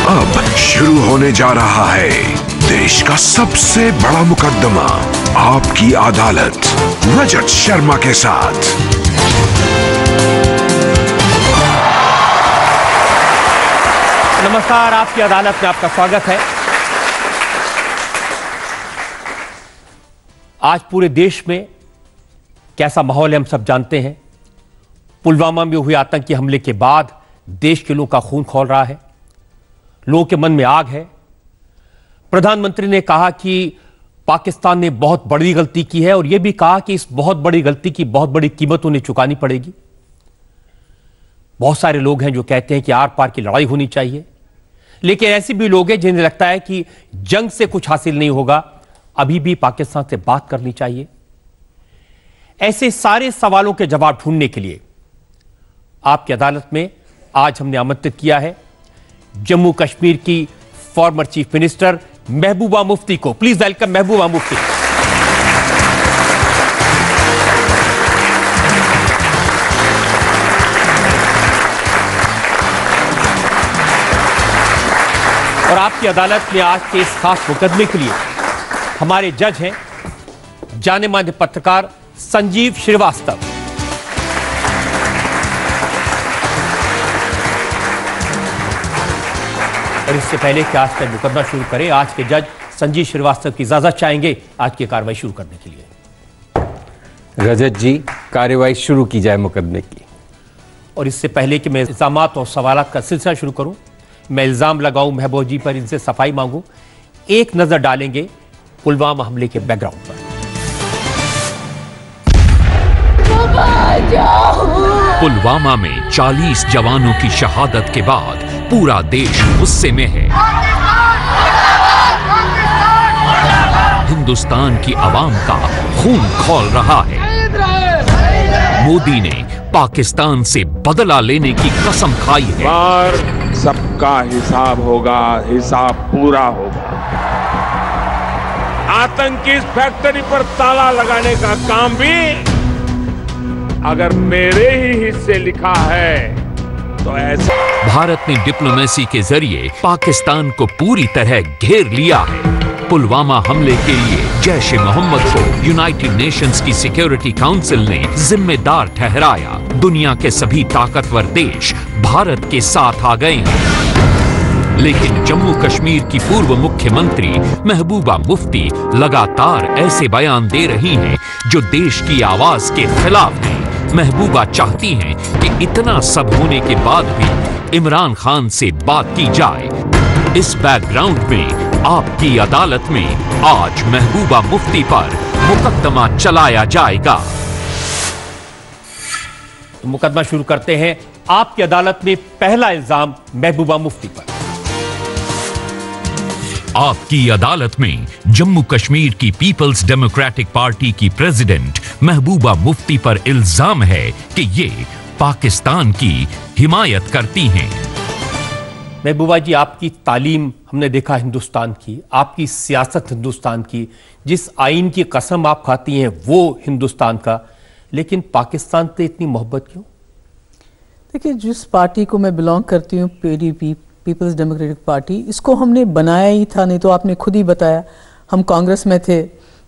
अब शुरू होने जा रहा है देश का सबसे बड़ा मुकदमा, आपकी अदालत, रजत शर्मा के साथ। नमस्कार, आपकी अदालत में आपका स्वागत है। आज पूरे देश में कैसा माहौल है हम सब जानते हैं। पुलवामा में हुए आतंकी हमले के बाद देश के लोगों का खून खौल रहा है, लोगों के मन में आग है। प्रधानमंत्री ने कहा कि पाकिस्तान ने बहुत बड़ी गलती की है और यह भी कहा कि इस बहुत बड़ी गलती की बहुत बड़ी कीमत उन्हें चुकानी पड़ेगी। बहुत सारे लोग हैं जो कहते हैं कि आर पार की लड़ाई होनी चाहिए, लेकिन ऐसे भी लोग हैं जिन्हें लगता है कि जंग से कुछ हासिल नहीं होगा, अभी भी पाकिस्तान से बात करनी चाहिए। ऐसे सारे सवालों के जवाब ढूंढने के लिए आपकी अदालत में आज हमने आमंत्रित किया है जम्मू कश्मीर की former chief minister Mehbooba Mufti को। Please welcome Mehbooba Mufti. और आपकी अदालत में आज के इस खास मुकदमे के लिए हमारे जज हैं जाने माने पत्रकार संजीव श्रीवास्तव। और इससे पहले कि आज का मुकदमा शुरू करें, आज के जज संजीव श्रीवास्तव की इजाजत चाहेंगे आज की कार्रवाई शुरू करने के लिए। रजत जी, कार्रवाई शुरू की जाए मुकदमे की। और इससे पहले कि मैं इल्जामात और सवालात का सिलसिला शुरू करूं, मैं इल्जाम लगाऊं महबूबा जी पर, इनसे सफाई मांगूं, एक नजर डालेंगे पुलवामा हमले के बैकग्राउंड पर। पुलवामा में 40 जवानों की शहादत के बाद पूरा देश गुस्से में है। हिंदुस्तान की आवाम का खून खौल रहा है। मोदी ने पाकिस्तान से बदला लेने की कसम खाई है। बार सबका हिसाब होगा, हिसाब पूरा होगा। आतंकी फैक्ट्री पर ताला लगाने का काम भी अगर मेरे ही हिस्से लिखा है तो ऐसा। भारत ने डिप्लोमेसी के जरिए पाकिस्तान को पूरी तरह घेर लिया है। पुलवामा हमले के लिए जैश-ए मोहम्मद को यूनाइटेड नेशंस की सिक्योरिटी काउंसिल ने जिम्मेदार ठहराया। दुनिया के सभी ताकतवर देश भारत के साथ आ गए हैं। लेकिन जम्मू कश्मीर की पूर्व मुख्यमंत्री महबूबा मुफ्ती लगातार ऐसे बयान दे रही हैं जो देश की आवाज के खिलाफ हैं। महबूबा चाहती हैं कि इतना सब होने के बाद भी इमरान खान से बात की जाए। इस बैकग्राउंड में आपकी अदालत में आज महबूबा मुफ्ती पर मुकदमा चलाया जाएगा। मुकदमा शुरू करते हैं। आपकी अदालत में पहला इल्जाम महबूबा मुफ्ती पर। आपकी अदालत में जम्मू कश्मीर की पीपल्स डेमोक्रेटिक पार्टी की प्रेसिडेंट महबूबा मुफ्ती पर इल्जाम है कि ये पाकिस्तान की हिमायत करती हैं। महबूबा जी, आपकी तालीम हमने देखा हिंदुस्तान की, आपकी सियासत हिंदुस्तान की, जिस आइन की कसम आप खाती हैं वो हिंदुस्तान का, लेकिन पाकिस्तान से इतनी मोहब्बत क्यों? देखिए, जिस पार्टी को मैं बिलोंग करती हूँ, पीडीपी, पीपल्स डेमोक्रेटिक पार्टी, इसको हमने बनाया ही था, नहीं तो आपने खुद ही बताया हम कांग्रेस में थे,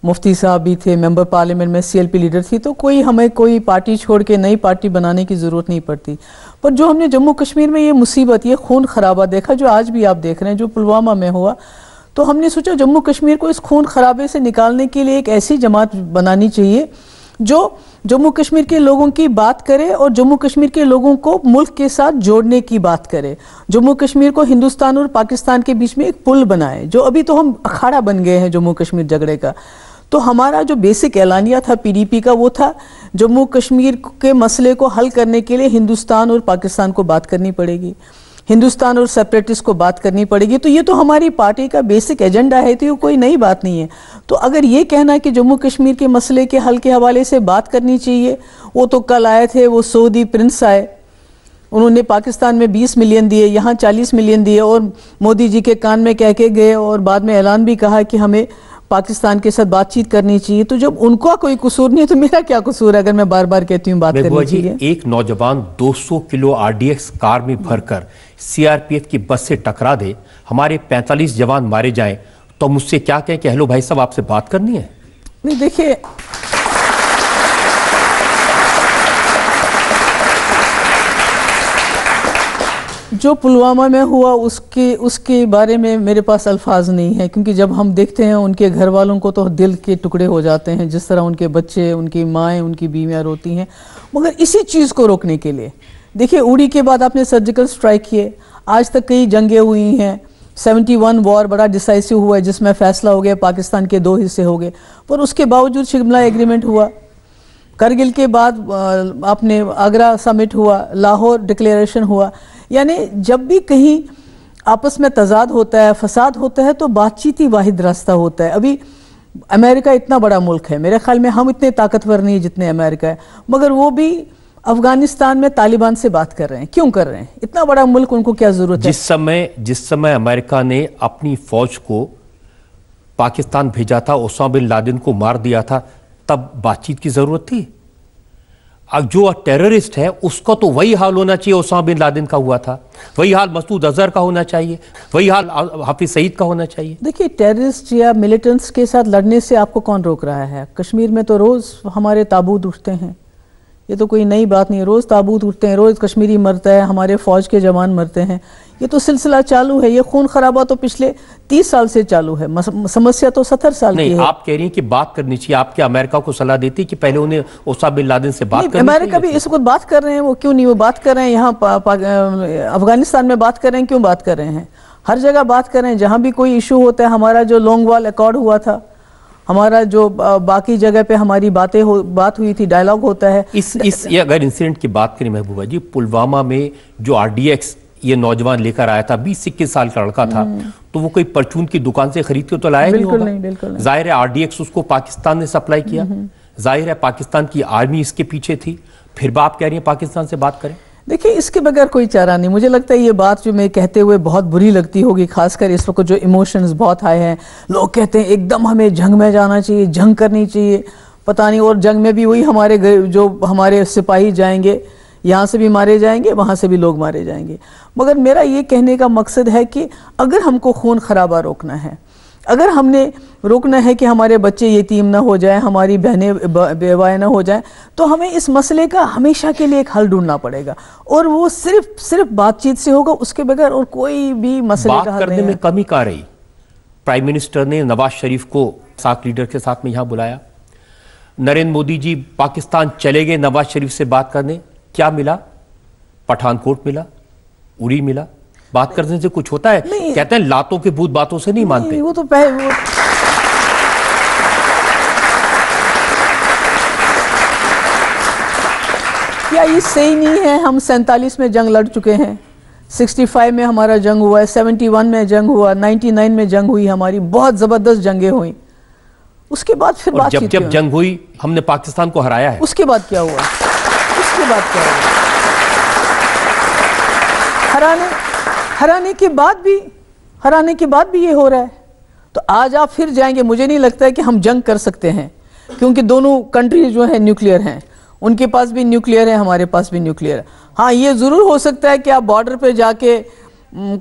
मुफ्ती साहब भी थे, मेंबर पार्लियामेंट में सीएलपी लीडर थी, तो हमें कोई पार्टी छोड़ के नई पार्टी बनाने की ज़रूरत नहीं पड़ती। पर जो हमने जम्मू कश्मीर में ये मुसीबत, ये खून खराबा देखा जो आज भी आप देख रहे हैं, जो पुलवामा में हुआ, तो हमने सोचा जम्मू कश्मीर को इस खून खराबे से निकालने के लिए एक ऐसी जमात बनानी चाहिए जो जम्मू कश्मीर के लोगों की बात करे और जम्मू कश्मीर के लोगों को मुल्क के साथ जोड़ने की बात करे। जम्मू कश्मीर को हिंदुस्तान और पाकिस्तान के बीच में एक पुल बनाए, जो अभी तो हम अखाड़ा बन गए हैं जम्मू कश्मीर झगड़े का। तो हमारा जो बेसिक ऐलानिया था पीडीपी का, वो था जम्मू कश्मीर के मसले को हल करने के लिए हिंदुस्तान और पाकिस्तान को बात करनी पड़ेगी, हिंदुस्तान और सेपरेटिस्ट को बात करनी पड़ेगी। तो ये तो हमारी पार्टी का बेसिक एजेंडा है, तो ये कोई नई बात नहीं है। तो अगर ये कहना है कि जम्मू कश्मीर के मसले के हल के हवाले से बात करनी चाहिए, वो तो कल आए थे, वो सऊदी प्रिंस आए, उन्होंने पाकिस्तान में 20 मिलियन दिए, यहाँ 40 मिलियन दिए और मोदी जी के कान में कह के गए और बाद में ऐलान भी कहा कि हमें पाकिस्तान के साथ बातचीत करनी चाहिए। तो जब उनका कोई कसूर नहीं है तो मेरा क्या कसूर है? अगर मैं बार बार कहती हूँ बात करनी चाहिए। एक नौजवान 200 किलो आरडीएक्स कार में भरकर सीआरपीएफ की बस से टकरा दे, हमारे 45 जवान मारे जाएं, तो मुझसे क्या कहें कि हेलो भाई साहब आपसे बात करनी है? नहीं, देखिए जो पुलवामा में हुआ उसके बारे में मेरे पास अल्फाज नहीं है, क्योंकि जब हम देखते हैं उनके घर वालों को तो दिल के टुकड़े हो जाते हैं, जिस तरह उनके बच्चे, उनकी माएँ, उनकी बीवियाँ रोती हैं। मगर इसी चीज़ को रोकने के लिए देखिए, उड़ी के बाद आपने सर्जिकल स्ट्राइक किए, आज तक कई जंगें हुई हैं, 71 वॉर बड़ा डिसाइसिव हुआ है जिसमें फैसला हो गया, पाकिस्तान के 2 हिस्से हो गए, पर उसके बावजूद शिमला एग्रीमेंट हुआ। करगिल के बाद आपने आगरा समिट हुआ, लाहौर डिक्लेरेशन हुआ। यानी जब भी कहीं आपस में तजाद होता है, फसाद होता है, तो बातचीत ही वाहिद रास्ता होता है। अभी अमेरिका इतना बड़ा मुल्क है, मेरे ख्याल में हम इतने ताकतवर नहीं जितने अमेरिका है, मगर वो भी अफगानिस्तान में तालिबान से बात कर रहे हैं। क्यों कर रहे हैं? इतना बड़ा मुल्क, उनको क्या जरूरत है? जिस समय अमेरिका ने अपनी फौज को पाकिस्तान भेजा था, ओसामा बिन लादेन को मार दिया था, तब बातचीत की जरूरत थी? अब जो टेररिस्ट है उसका तो वही हाल होना चाहिए ओसामा बिन लादेन का हुआ था, वही हाल मसूद अजहर का होना चाहिए, वही हाल हाफिज सईद का होना चाहिए। देखिए, टेररिस्ट या मिलिटेंट्स के साथ लड़ने से आपको कौन रोक रहा है? कश्मीर में तो रोज हमारे ताबूत उठते हैं, ये तो कोई नई बात नहीं है। रोज ताबूत उठते हैं, रोज कश्मीरी मरता है, हमारे फौज के जवान मरते हैं, ये तो सिलसिला चालू है। ये खून खराबा तो पिछले 30 साल से चालू है, समस्या तो 70 साल की है। आप कह रही हैं कि बात करनी चाहिए, आप क्या अमेरिका को सलाह देती कि पहले उन्हें ओसामा बिन लादेन से बात करनी चाहिए? अमेरिका भी इस वक्त बात कर रहे हैं, वो क्यों नहीं वो बात कर रहे हैं? यहाँ अफगानिस्तान में बात कर रहे हैं, क्यों बात कर रहे हैं? हर जगह बात कर रहे हैं, जहां भी कोई इशू होता है। हमारा जो लॉन्ग वॉल अकॉर्ड हुआ था, हमारा जो बाकी जगह पे हमारी बात हुई थी, डायलॉग होता है। ये अगर इंसिडेंट की बात करें महबूबा जी, पुलवामा में जो आरडीएक्स ये नौजवान लेकर आया था, 20-21 साल का लड़का था, तो वो कोई परचून की दुकान से खरीद के तो लाया नहीं होगा। बिल्कुल नहीं। जाहिर है आरडीएक्स उसको पाकिस्तान ने सप्लाई किया, जाहिर है पाकिस्तान की आर्मी इसके पीछे थी, फिर आप कह रही हैं पाकिस्तान से बात करें? देखिए, इसके बगैर कोई चारा नहीं। मुझे लगता है ये बात जो मैं कहते हुए बहुत बुरी लगती होगी, खासकर इस वक्त जो इमोशंस बहुत हाई हैं। लोग कहते हैं एकदम हमें जंग में जाना चाहिए, जंग करनी चाहिए, पता नहीं, और जंग में भी वही हमारे सिपाही जाएंगे, यहाँ से भी मारे जाएंगे, वहाँ से भी लोग मारे जाएंगे। मगर मेरा ये कहने का मकसद है कि अगर हमको खून खराबा रोकना है, अगर हमने रोकना है कि हमारे बच्चे यतीम ना हो जाएं, हमारी बहनें बेवाएं ना हो जाएं, तो हमें इस मसले का हमेशा के लिए एक हल ढूंढना पड़ेगा, और वो सिर्फ बातचीत से होगा, उसके बगैर और कोई भी मसले का हल करने में कमी कहाँ रही? प्राइम मिनिस्टर ने नवाज शरीफ को सार्क लीडर के साथ में यहाँ बुलाया, नरेंद्र मोदी जी पाकिस्तान चले गए नवाज शरीफ से बात करने, क्या मिला? पठानकोट मिला, उरी मिला। बात करने से कुछ होता है? कहते हैं लातों के भूत बातों से नहीं मानते। वो तो क्या ये सही नहीं है? हम 47 में जंग लड़ चुके हैं, 65 में हमारा जंग हुआ है, 71 में जंग हुआ, 99 में जंग हुई, हमारी बहुत जबरदस्त जंगें हुई। उसके बाद फिर बातचीत जब जंग हुई हमने पाकिस्तान को हराया है। उसके बाद क्या हुआ? उसके बाद क्या हुआ? हराने के बाद भी ये हो रहा है। तो आज आप फिर जाएंगे, मुझे नहीं लगता है कि हम जंग कर सकते हैं, क्योंकि दोनों कंट्रीज जो है न्यूक्लियर हैं, उनके पास भी न्यूक्लियर है, हमारे पास भी न्यूक्लियर है। हाँ, ये जरूर हो सकता है कि आप बॉर्डर पे जाके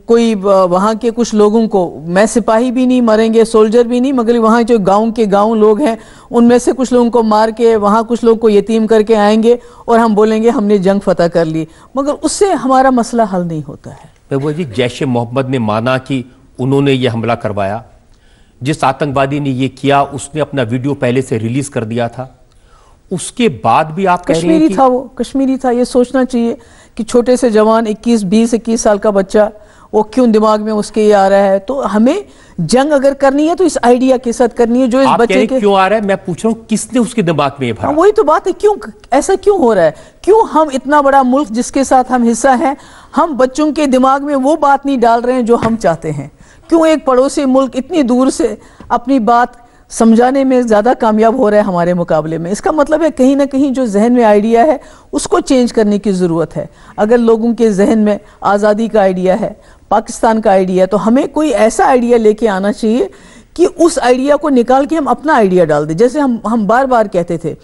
कोई वहाँ के कुछ लोगों को, मैं सिपाही भी नहीं मरेंगे, सोल्जर भी नहीं, मगर वहाँ जो गांव लोग हैं उनमें से कुछ लोगों को मार के वहाँ कुछ लोगों को यतीम करके आएंगे और हम बोलेंगे हमने जंग फतह कर ली, मगर उससे हमारा मसला हल नहीं होता है। महबूबा जी, जैश-ए मोहम्मद ने माना कि उन्होंने ये हमला करवाया, जिस आतंकवादी ने ये किया उसने अपना वीडियो पहले से रिलीज कर दिया था, उसके बाद भी आप कश्मीरी था, वो कश्मीरी था। ये सोचना चाहिए कि छोटे से जवान 20-21 साल का बच्चा, वो क्यों दिमाग में उसके ये आ रहा है? तो हमें जंग अगर करनी है तो इस आइडिया के साथ करनी है जो इस बच्चे के क्यों आ रहा है, मैं पूछ रहा हूँ किसने उसके दिमाग में ये भरा? वही तो बात है, क्यों ऐसा क्यों हो रहा है? क्यों हम इतना बड़ा मुल्क जिसके साथ हम हिस्सा हैं, हम बच्चों के दिमाग में वो बात नहीं डाल रहे हैं जो हम चाहते हैं? क्यों एक पड़ोसी मुल्क इतनी दूर से अपनी बात समझाने में ज्यादा कामयाब हो रहा है हमारे मुकाबले में? इसका मतलब है कहीं ना कहीं जो जहन में आइडिया है उसको चेंज करने की जरूरत है। अगर लोगों के जहन में आज़ादी का आइडिया है, पाकिस्तान का आइडिया है, तो हमें कोई ऐसा आइडिया लेके आना चाहिए कि उस आइडिया को निकाल के हम अपना आइडिया डाल दें। जैसे हम बार बार कहते थे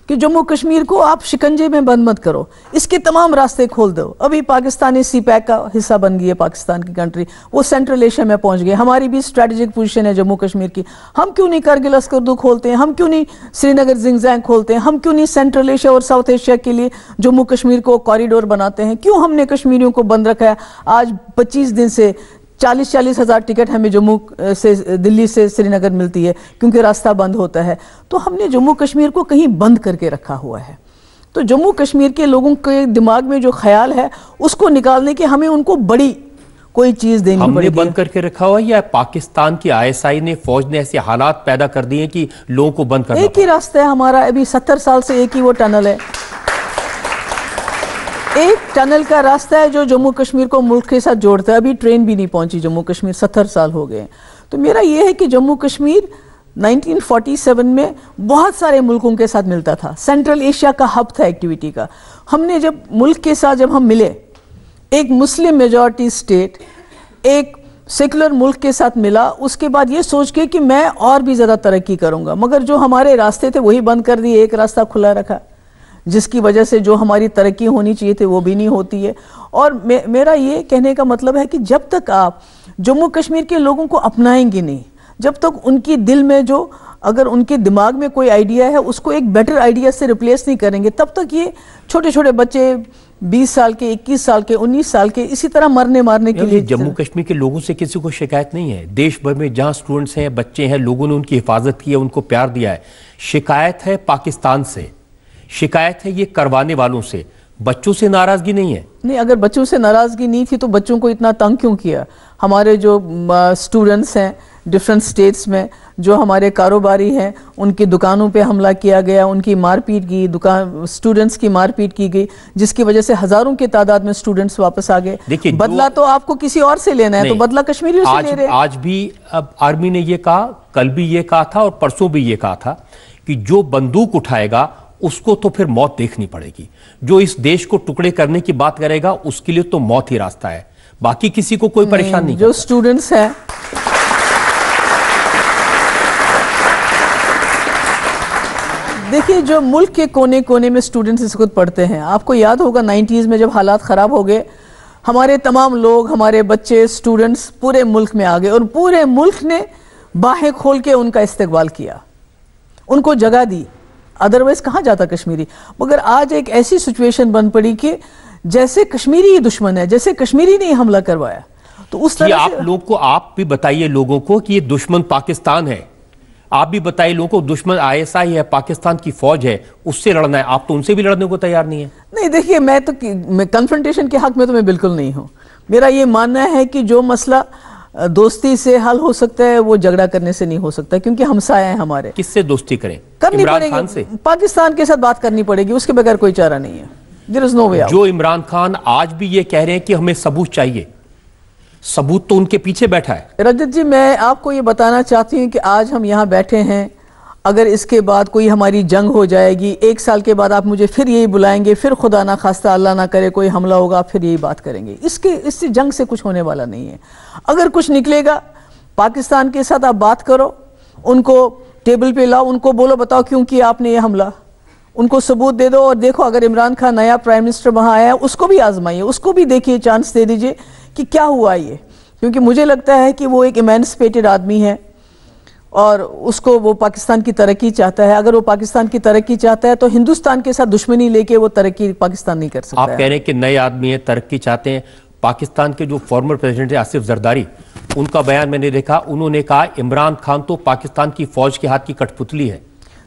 कि जम्मू कश्मीर को आप शिकंजे में बंद मत करो, इसके तमाम रास्ते खोल दो। अभी पाकिस्तान इस CPEC का हिस्सा बन गई है, पाकिस्तान की कंट्री, वो सेंट्रल एशिया में पहुंच गए। हमारी भी स्ट्रेटेजिक पोजीशन है जम्मू कश्मीर की। हम क्यों नहीं करगिल अस्करदू खोलते हैं, हम क्यों नहीं श्रीनगर जिंगजैंग खोलते हैं, हम क्यों नहीं सेंट्रल एशिया और साउथ एशिया के लिए जम्मू कश्मीर को कॉरिडोर बनाते हैं? क्यों हमने कश्मीरियों को बंद रखा है? आज 25 दिन से 40-40 हज़ार टिकट हमें जम्मू से, दिल्ली से श्रीनगर मिलती है, क्योंकि रास्ता बंद होता है। तो हमने जम्मू कश्मीर को कहीं बंद करके रखा हुआ है। तो जम्मू कश्मीर के लोगों के दिमाग में जो ख्याल है उसको निकालने के हमें उनको बड़ी कोई चीज देनी पड़ेगी। हमने बंद करके रखा हुआ या पाकिस्तान की ISI ने, फौज ने ऐसे हालात पैदा कर दिए कि लोगों को बंद करना? एक ही रास्ता है हमारा, अभी 70 साल से एक ही वो टनल है। एक टनल का रास्ता है जो जम्मू कश्मीर को मुल्क के साथ जोड़ता है। अभी ट्रेन भी नहीं पहुंची जम्मू कश्मीर, 70 साल हो गए। तो मेरा ये है कि जम्मू कश्मीर 1947 में बहुत सारे मुल्कों के साथ मिलता था, सेंट्रल एशिया का हब था एक्टिविटी का। हमने जब मुल्क के साथ जब हम मिले, एक मुस्लिम मेजॉरिटी स्टेट एक सेकुलर मुल्क के साथ मिला, उसके बाद ये सोच के कि मैं और भी ज़्यादा तरक्की करूंगा, मगर जो हमारे रास्ते थे वही बंद कर दिए, एक रास्ता खुला रखा, जिसकी वजह से जो हमारी तरक्की होनी चाहिए थी वो भी नहीं होती है। और मेरा ये कहने का मतलब है कि जब तक आप जम्मू कश्मीर के लोगों को अपनाएंगे नहीं, जब तक उनकी दिल में जो, अगर उनके दिमाग में कोई आइडिया है उसको एक बेटर आइडिया से रिप्लेस नहीं करेंगे, तब तक ये छोटे छोटे बच्चे 20 साल के, 21 साल के, 19 साल के इसी तरह मरने मारने के लिए। जम्मू कश्मीर के लोगों से किसी को शिकायत नहीं है। देश भर में जहां स्टूडेंट्स हैं, बच्चे हैं, लोगों ने उनकी हिफाजत की है, उनको प्यार दिया है। शिकायत है पाकिस्तान से, शिकायत है ये करवाने वालों से, बच्चों से नाराजगी नहीं है। नहीं, अगर बच्चों से नाराजगी नहीं थी तो बच्चों को इतना तंग क्यों किया? हमारे जो स्टूडेंट्स हैं डिफरेंट स्टेट्स में, जो हमारे कारोबारी हैं, उनकी दुकानों पे हमला किया गया, उनकी मारपीट की, दुकान स्टूडेंट्स की मारपीट की गई, जिसकी वजह से हजारों की तादाद में स्टूडेंट्स वापस आ गए। देखिए, बदला तो आपको किसी और से लेना है, तो बदला कश्मीरियों से ले रहे हैं। आज भी अब आर्मी ने ये कहा, कल भी ये कहा था और परसों भी ये कहा था कि जो बंदूक उठाएगा उसको तो फिर मौत देखनी पड़ेगी। जो इस देश को टुकड़े करने की बात करेगा उसके लिए तो मौत ही रास्ता है, बाकी किसी को कोई परेशान नहीं। जो स्टूडेंट्स हैं, देखिए, जो मुल्क के कोने कोने में स्टूडेंट्स इस वक्त पढ़ते हैं। आपको याद होगा 90s में जब हालात खराब हो गए, हमारे तमाम लोग, हमारे बच्चे, स्टूडेंट्स पूरे मुल्क में आ गए और पूरे मुल्क ने बाहें खोल के उनका इस्तकबाल किया, उनको जगह दी। अदरवाइज कहाँ जाता कश्मीरी? मगर आज एक ऐसी सिचुएशन बन पड़ी कि जैसे कश्मीरी ही दुश्मन है, जैसे कश्मीरी ने हमला करवाया। तो उस तरह आप लोग को, आप भी बताइए लोगों को कि ये दुश्मन पाकिस्तान है। आप भी बताइए लोगों को दुश्मन ISI है, पाकिस्तान की फौज है, उससे लड़ना है। आप तो उनसे भी लड़ने को तैयार नहीं है। नहीं, देखिए, मैं कन्फ्रंटेशन के हक में तो मैं बिल्कुल नहीं हूँ। मेरा ये मानना है कि जो मसला दोस्ती से हल हो सकता है वो झगड़ा करने से नहीं हो सकता, क्योंकि हमसाए हैं हमारे। किससे दोस्ती करें? करनी इमरान पड़ेगी, खान से। पाकिस्तान के साथ बात करनी पड़ेगी, उसके बगैर कोई चारा नहीं है। There is no way out. जो इमरान खान आज भी ये कह रहे हैं कि हमें सबूत चाहिए, सबूत तो उनके पीछे बैठा है। रजत जी, मैं आपको ये बताना चाहती हूँ कि आज हम यहाँ बैठे हैं, अगर इसके बाद कोई हमारी जंग हो जाएगी, 1 साल के बाद आप मुझे फिर यही बुलाएंगे, फिर खुदा ना खास्ता अल्लाह ना करे कोई हमला होगा, फिर यही बात करेंगे। इससे जंग से कुछ होने वाला नहीं है। अगर कुछ निकलेगा, पाकिस्तान के साथ आप बात करो, उनको टेबल पे लाओ, उनको बोलो बताओ क्यों किया आपने ये हमला, उनको सबूत दे दो। और देखो, अगर इमरान खान नया प्राइम मिनिस्टर वहाँ आया है, उसको भी आजमाइए, उसको भी देखिए, चांस दे दीजिए कि क्या हुआ ये। क्योंकि मुझे लगता है कि वो एक इमेंसिपेटेड आदमी है और उसको, वो पाकिस्तान की तरक्की चाहता है। अगर वो पाकिस्तान की तरक्की चाहता है तो हिंदुस्तान के साथ दुश्मनी लेके वो तरक्की पाकिस्तान नहीं कर सकता। आप कह रहे हैं कि नए आदमी है, तरक्की चाहते हैं। पाकिस्तान के जो फॉर्मर प्रेसिडेंट है आसिफ जरदारी, उनका बयान मैंने देखा, उन्होंने कहा इमरान खान तो पाकिस्तान की फौज के हाथ की कठपुतली है।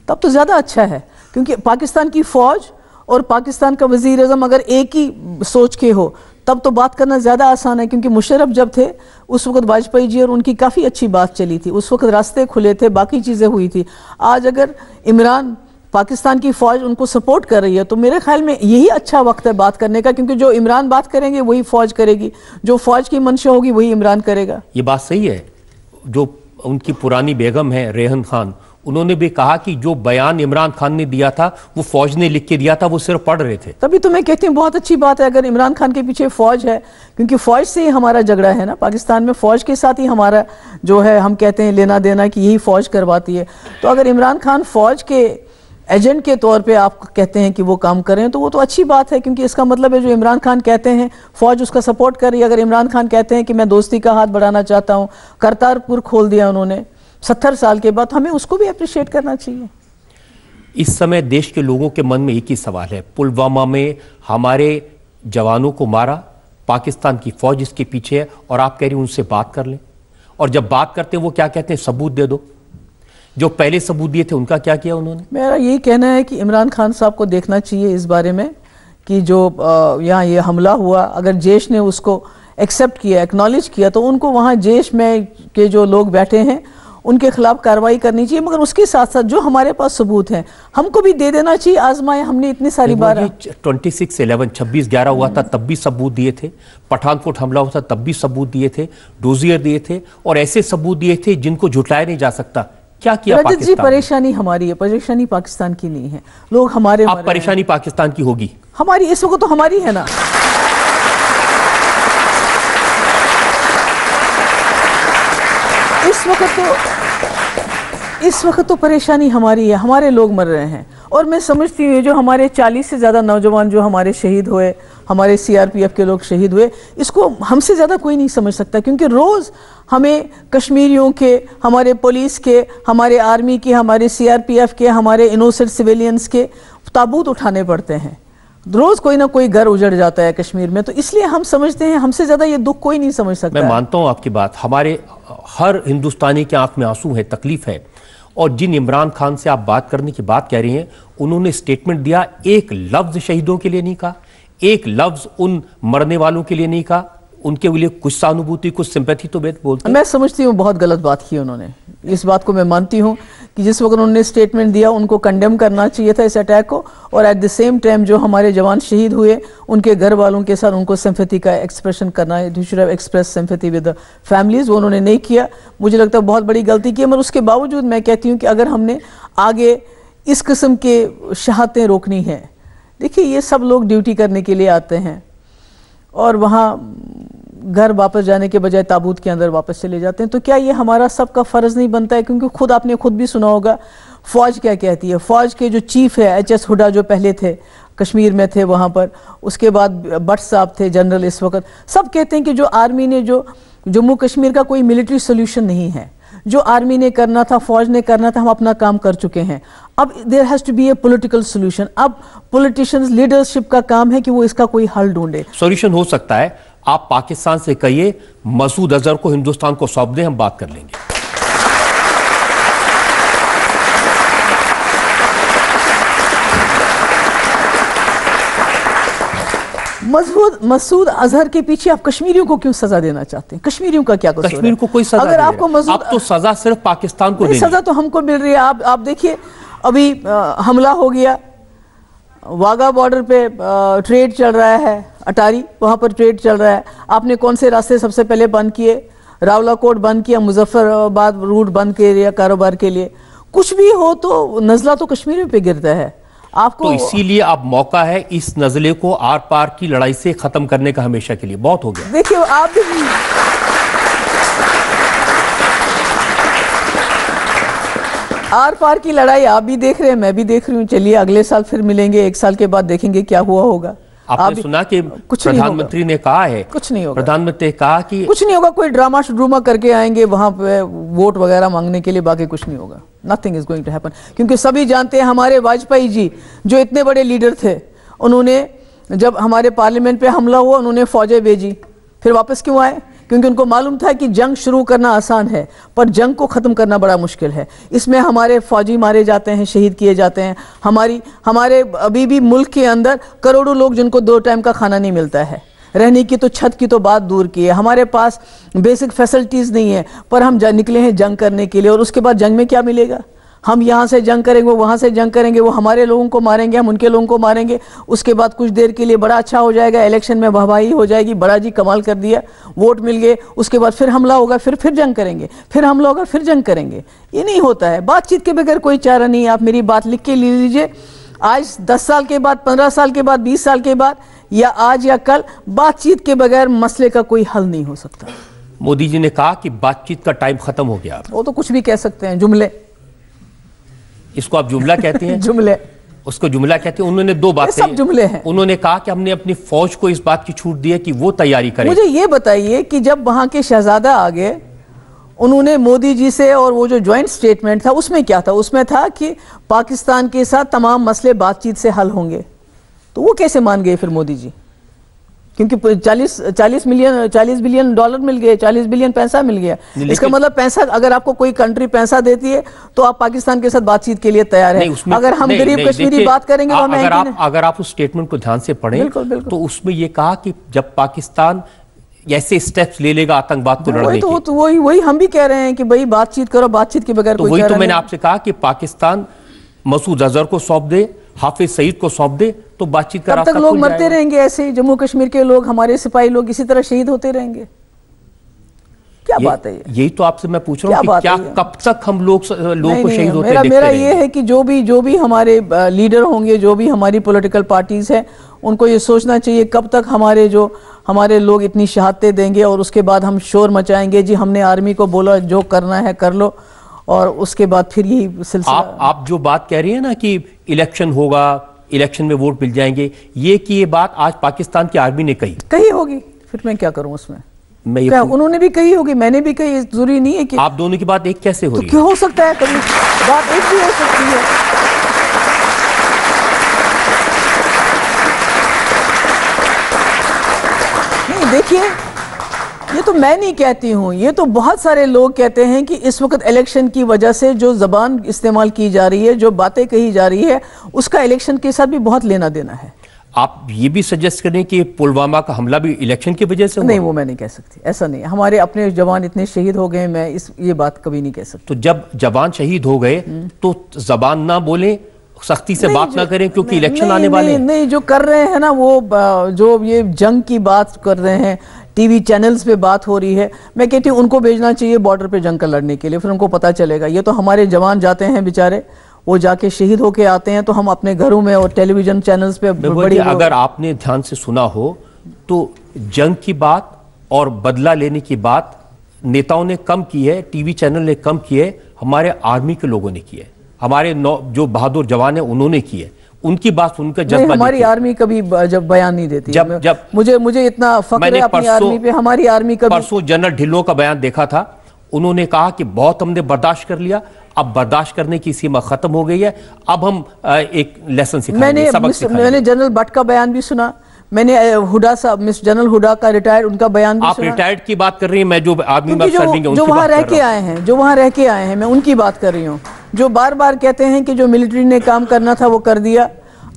तब तो ज्यादा अच्छा है, क्योंकि पाकिस्तान की फौज और पाकिस्तान का वजीर आज़म अगर एक ही सोच के हो तब तो बात करना ज्यादा आसान है। क्योंकि मुशर्रफ जब थे उस वक्त वाजपेयी जी और उनकी काफी अच्छी बात चली थी, उस वक्त रास्ते खुले थे, बाकी चीजें हुई थी। आज अगर इमरान, पाकिस्तान की फौज उनको सपोर्ट कर रही है तो मेरे ख्याल में यही अच्छा वक्त है बात करने का, क्योंकि जो इमरान बात करेंगे वही फौज करेगी, जो फौज की मंशा होगी वही इमरान करेगा। ये बात सही है। जो उनकी पुरानी बेगम है रेहन खान, उन्होंने भी कहा कि जो बयान इमरान खान ने दिया था वो फौज ने लिख के दिया था, वो सिर्फ पढ़ रहे थे। तभी तो मैं कहती हूँ बहुत अच्छी बात है अगर इमरान खान के पीछे फौज है, क्योंकि फौज से ही हमारा झगड़ा है ना, पाकिस्तान में फौज के साथ ही हमारा जो है, हम कहते हैं लेना देना, कि यही फौज करवाती है। तो अगर इमरान खान फौज के एजेंट के तौर पे आप कहते हैं कि वो काम करें, तो वो तो अच्छी बात है, क्योंकि इसका मतलब है जो इमरान खान कहते हैं फौज उसका सपोर्ट कर रही है। अगर इमरान खान कहते हैं कि मैं दोस्ती का हाथ बढ़ाना चाहता हूँ, करतारपुर खोल दिया उन्होंने 70 साल के बाद, हमें उसको भी अप्रिशिएट करना चाहिए। इस समय देश के लोगों के मन में एक ही सवाल है, पुलवामा में हमारे जवानों को मारा, पाकिस्तान की फौज इसके पीछे है, और आप कह रही हैं उनसे बात कर लें। और जब बात करते हैं वो क्या कहते हैं, सबूत दे दो। जो पहले सबूत दिए थे उनका क्या किया उन्होंने? मेरा यही कहना है कि इमरान खान साहब को देखना चाहिए इस बारे में कि जो यहाँ ये हमला हुआ, अगर जैश ने उसको एक्सेप्ट किया, एक्नॉलेज किया, तो उनको वहाँ जैश में के जो लोग बैठे हैं उनके खिलाफ कार्रवाई करनी चाहिए। मगर उसके साथ साथ जो हमारे पास सबूत हैं हमको भी दे देना चाहिए। आजमाए हमने इतनी सारी बार 26/11 26/11 हुआ था तब भी सबूत दिए थे, पठानकोट हमला हुआ था तब भी सबूत दिए थे, डोजियर दिए थे, और ऐसे सबूत दिए थे जिनको झुटलाया नहीं जा सकता। क्या किया रजत जी? परेशानी हमारी है, परेशानी पाकिस्तान की नहीं है। लोग हमारे आप परेशानी पाकिस्तान की होगी, हमारी इस वक्त तो हमारी है ना। इस वक्त तो परेशानी हमारी है, हमारे लोग मर रहे हैं। और मैं समझती हूँ जो हमारे 40 से ज़्यादा नौजवान जो हमारे शहीद हुए, हमारे सीआरपीएफ के लोग शहीद हुए, इसको हमसे ज़्यादा कोई नहीं समझ सकता, क्योंकि रोज़ हमें कश्मीरियों के, हमारे पुलिस के, हमारे आर्मी के, हमारे सीआरपीएफ के, हमारे इनोसेंट सिविलियंस के ताबूत उठाने पड़ते हैं। रोज कोई ना कोई घर उजड़ जाता है कश्मीर में, तो इसलिए हम समझते हैं हमसे ज्यादा ये दुख कोई नहीं समझ सकता। मैं मानता हूं आपकी बात, हमारे हर हिंदुस्तानी के आंख में आंसू है, तकलीफ है। और जिन इमरान खान से आप बात करने की बात कह रही हैं, उन्होंने स्टेटमेंट दिया, एक लफ्ज शहीदों के लिए नहीं कहा, एक लफ्ज उन मरने वालों के लिए नहीं कहा, उनके लिए कुछ सहानुभूति, कुछ सिंपैथी तो बोलते। मैं समझती हूँ बहुत गलत बात की उन्होंने, इस बात को मैं मानती हूँ कि जिस वक्त उन्होंने स्टेटमेंट दिया उनको कंडेम करना चाहिए था इस अटैक को, और एट द सेम टाइम जो हमारे जवान शहीद हुए उनके घर वालों के साथ उनको सिंपैथी का एक्सप्रेशन करना है, should have express sympathy with the families, वो उन्होंने नहीं किया। मुझे लगता है बहुत बड़ी गलती की है। मगर उसके बावजूद मैं कहती हूँ कि अगर हमने आगे इस किस्म के शहादतें रोकनी है, देखिए ये सब लोग ड्यूटी करने के लिए आते हैं और वहाँ घर वापस जाने के बजाय ताबूत के अंदर वापस चले जाते हैं, तो क्या ये हमारा सबका फ़र्ज़ नहीं बनता है? क्योंकि आपने खुद भी सुना होगा फ़ौज क्या कहती है। फ़ौज के जो चीफ है HS हुडा, जो पहले थे कश्मीर में थे वहाँ पर, उसके बाद भट्ट साहब थे जनरल, इस वक्त सब कहते हैं कि जो आर्मी ने, जो जम्मू कश्मीर का कोई मिलिट्री सोल्यूशन नहीं है, जो आर्मी ने करना था, फौज ने करना था, हम अपना काम कर चुके हैं। अब there has to be a political solution. अब पॉलिटिशियंस, लीडरशिप का काम है कि वो इसका कोई हल ढूंढे। सॉल्यूशन हो सकता है, आप पाकिस्तान से कहिए मसूद अजहर को हिंदुस्तान को सौंप दें, हम बात कर लेंगे। मसूद अजहर के पीछे आप कश्मीरियों को क्यों सजा देना चाहते हैं? कश्मीरियों का क्या कसूर है? कश्मीर को कोई सजा अगर आपको अब तो सजा सिर्फ पाकिस्तान को देनी, सजा तो हमको मिल रही है। आप देखिए अभी हमला हो गया, वाघा बॉर्डर पे ट्रेड चल रहा है, अटारी वहां पर ट्रेड चल रहा है। आपने कौन से रास्ते सबसे पहले बंद किए? रावलाकोट बंद किया, मुजफ्फराबाद रूट बंद किया कारोबार के लिए। कुछ भी हो तो नजला तो कश्मीर पे गिरता है आपको। तो इसीलिए अब मौका है इस नजले को आर पार की लड़ाई से खत्म करने का, हमेशा के लिए बहुत हो गया। देखिए आप आर पार की लड़ाई आप भी देख रहे हैं, मैं भी देख रही हूँ। चलिए अगले साल फिर मिलेंगे, 1 साल के बाद देखेंगे क्या हुआ होगा। आपने सुना कि प्रधानमंत्री ने कहा है, कुछ नहीं होगा। प्रधानमंत्री ने कहा कि कुछ नहीं होगा, कोई ड्रामा करके आएंगे वहां पे वोट वगैरह मांगने के लिए, बाकी कुछ नहीं होगा। Nothing is going to happen, क्योंकि सभी जानते हैं हमारे वाजपेयी जी जो इतने बड़े लीडर थे, उन्होंने जब हमारे पार्लियामेंट पे हमला हुआ उन्होंने फौजें भेजी, फिर वापस क्यों आए? क्योंकि उनको मालूम था कि जंग शुरू करना आसान है पर जंग को ख़त्म करना बड़ा मुश्किल है। इसमें हमारे फौजी मारे जाते हैं, शहीद किए जाते हैं। हमारे अभी भी मुल्क के अंदर करोड़ों लोग जिनको 2 टाइम का खाना नहीं मिलता है, रहने की तो छत की तो बात दूर की है। हमारे पास बेसिक फैसिलिटीज़ नहीं है, पर हम निकले हैं जंग करने के लिए। और उसके बाद जंग में क्या मिलेगा? हम यहाँ से जंग करेंगे, वो वहाँ से जंग करेंगे, वो हमारे लोगों को मारेंगे, हम उनके लोगों को मारेंगे। उसके बाद कुछ देर के लिए बड़ा अच्छा हो जाएगा, इलेक्शन में वाहवाही हो जाएगी, बड़ा जी कमाल कर दिया, वोट मिल गए। उसके बाद फिर हमला होगा, फिर जंग करेंगे, फिर हमला होगा, फिर जंग करेंगे। ये नहीं होता है। बातचीत के बगैर कोई चारा नहीं है। आप मेरी बात लिख के ले लीजिए, आज 10 साल के बाद, 15 साल के बाद, 20 साल के बाद, या आज या कल, बातचीत के बगैर मसले का कोई हल नहीं हो सकता। मोदी जी ने कहा कि बातचीत का टाइम खत्म हो गया। वो तो कुछ भी कह सकते हैं, जुमले। इसको आप जुमला कहते हैं? जुमले, उसको जुमला कहते हैं। उन्होंने दो बातें, सब जुमले हैं। उन्होंने कहा कि हमने अपनी फौज को इस बात की छूट दी है कि वो तैयारी करे। मुझे ये बताइए कि जब वहां के शहजादा आ गए, उन्होंने मोदी जी से, और वो जो ज्वाइंट स्टेटमेंट था उसमें क्या था? उसमें था कि पाकिस्तान के साथ तमाम मसले बातचीत से हल होंगे। तो वो कैसे मान गए फिर मोदी जी? क्योंकि 40 बिलियन डॉलर मिल गए, 40 बिलियन पैसा मिल गया। इसका मतलब पैसा, अगर आपको कोई कंट्री पैसा देती है तो आप पाकिस्तान के साथ बातचीत के लिए तैयार है। अगर हम गरीब कश्मीरी बात करेंगे तो अगर आप उस स्टेटमेंट को ध्यान से पढ़ें तो उसमें यह कहा कि जब पाकिस्तान ऐसे स्टेप्स ले लेगा आतंकवाद को लड़ने के, तो वही हम भी कह रहे हैं कि भाई बातचीत करो, बातचीत के बगैर तो वही तो मैंने आपसे कहा कि पाकिस्तान मसूद अजहर को सौंप दे, हाफिज सईद को सौंप दे, तो बातचीत का रास्ता तब तक लोग मरते रहेंगे ऐसे ही। जम्मू कश्मीर के लोग, हमारे सिपाही लोग इसी तरह शहीद होते रहेंगे। क्या बात है ये? यही तो आपसे मैं पूछ रहा हूँ कि क्या कब तक हम लोग को शहीद होते देखते मेरा ये है कि जो भी हमारे लीडर होंगे, जो भी हमारी पॉलिटिकल पार्टीज है, उनको ये सोचना चाहिए कब तक हमारे लोग इतनी शहादतें देंगे और उसके बाद हम शोर मचाएंगे जी हमने आर्मी को बोला जो करना है कर लो, और उसके बाद फिर यही सिलसिला। आप जो बात कह रही है ना कि इलेक्शन होगा, इलेक्शन में वोट मिल जाएंगे, ये बात आज पाकिस्तान की आर्मी ने कही होगी, फिर मैं क्या करूं उसमें? क्या उन्होंने भी कही होगी, मैंने भी कही, जरूरी नहीं है कि आप दोनों की बात एक कैसे हो रही है? क्यों हो सकता है, कभी बात एक भी हो सकती है। नहीं देखिए, ये तो मैं नहीं कहती हूँ, ये तो बहुत सारे लोग कहते हैं कि इस वक्त इलेक्शन की वजह से जो जबान इस्तेमाल की जा रही है, जो बातें कही जा रही है, उसका इलेक्शन के साथ भी बहुत लेना देना है। आप ये भी सजेस्ट करें कि पुलवामा का हमला भी इलेक्शन की वजह से हुआ? नहीं, वो मैं नहीं कह सकती, ऐसा नहीं। हमारे अपने जवान इतने शहीद हो गए, मैं ये बात कभी नहीं कह सकती। तो जब जवान शहीद हो गए तो जबान ना बोले, सख्ती से बात ना करें, क्योंकि इलेक्शन आने वाले हैं। नहीं, जो कर रहे हैं ना वो, जो ये जंग की बात कर रहे हैं, टीवी चैनल्स पे बात हो रही है, मैं कहती हूँ उनको भेजना चाहिए बॉर्डर पे जंग कर लड़ने के लिए, फिर उनको पता चलेगा। ये तो हमारे जवान जाते हैं बेचारे, वो जाके शहीद होके आते हैं, तो हम अपने घरों में और टेलीविजन चैनल्स पे बड़ी, अगर आपने ध्यान से सुना हो तो जंग की बात और बदला लेने की बात नेताओं ने कम की है, टीवी चैनल ने कम की है, हमारे आर्मी के लोगों ने की है, हमारे जो बहादुर जवान है उन्होंने की है। उनकी बात सुनकर जज्बा, हमारी आर्मी कभी जब बयान नहीं देती। जब मुझे इतना फख्र है अपनी आर्मी पे, हमारी आर्मी कभी। परसों जनरल ढिल्लों का बयान देखा था, उन्होंने कहा कि बहुत हमने बर्दाश्त कर लिया, अब बर्दाश्त करने की सीमा खत्म हो गई है, अब हम एक लेसन सिखाएंगे, सबक सिखाएंगे। मैंने जनरल भट्ट का बयान भी सुना, मैंने हुडा साहब, मिस जनरल हुडा का रिटायर्ड, उनका बयान भी आप सुना। रिटायर्ड की बात कर रही हैं, मैं जो आर्मी में सर्विंग है जो वहां रह के आए हैं, जो वहां रह के आए हैं, मैं उनकी बात कर रही हूँ। जो बार बार कहते हैं कि जो मिलिट्री ने काम करना था वो कर दिया,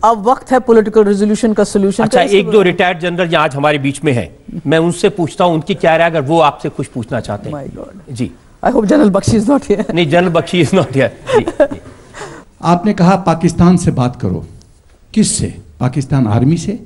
अब वक्त है पॉलिटिकल रेजोल्यूशन का सोल्यूशन। अच्छा, एक दो रिटायर्ड जनरल आज हमारे बीच में है, मैं उनसे पूछता हूँ उनकी क्या राय, अगर वो आपसे कुछ पूछना चाहते हैं। जी, I hope general Bakshi is not here. नहीं, general Bakshi is not here. आपने कहा पाकिस्तान से बात करो, किससे? पाकिस्तान आर्मी से,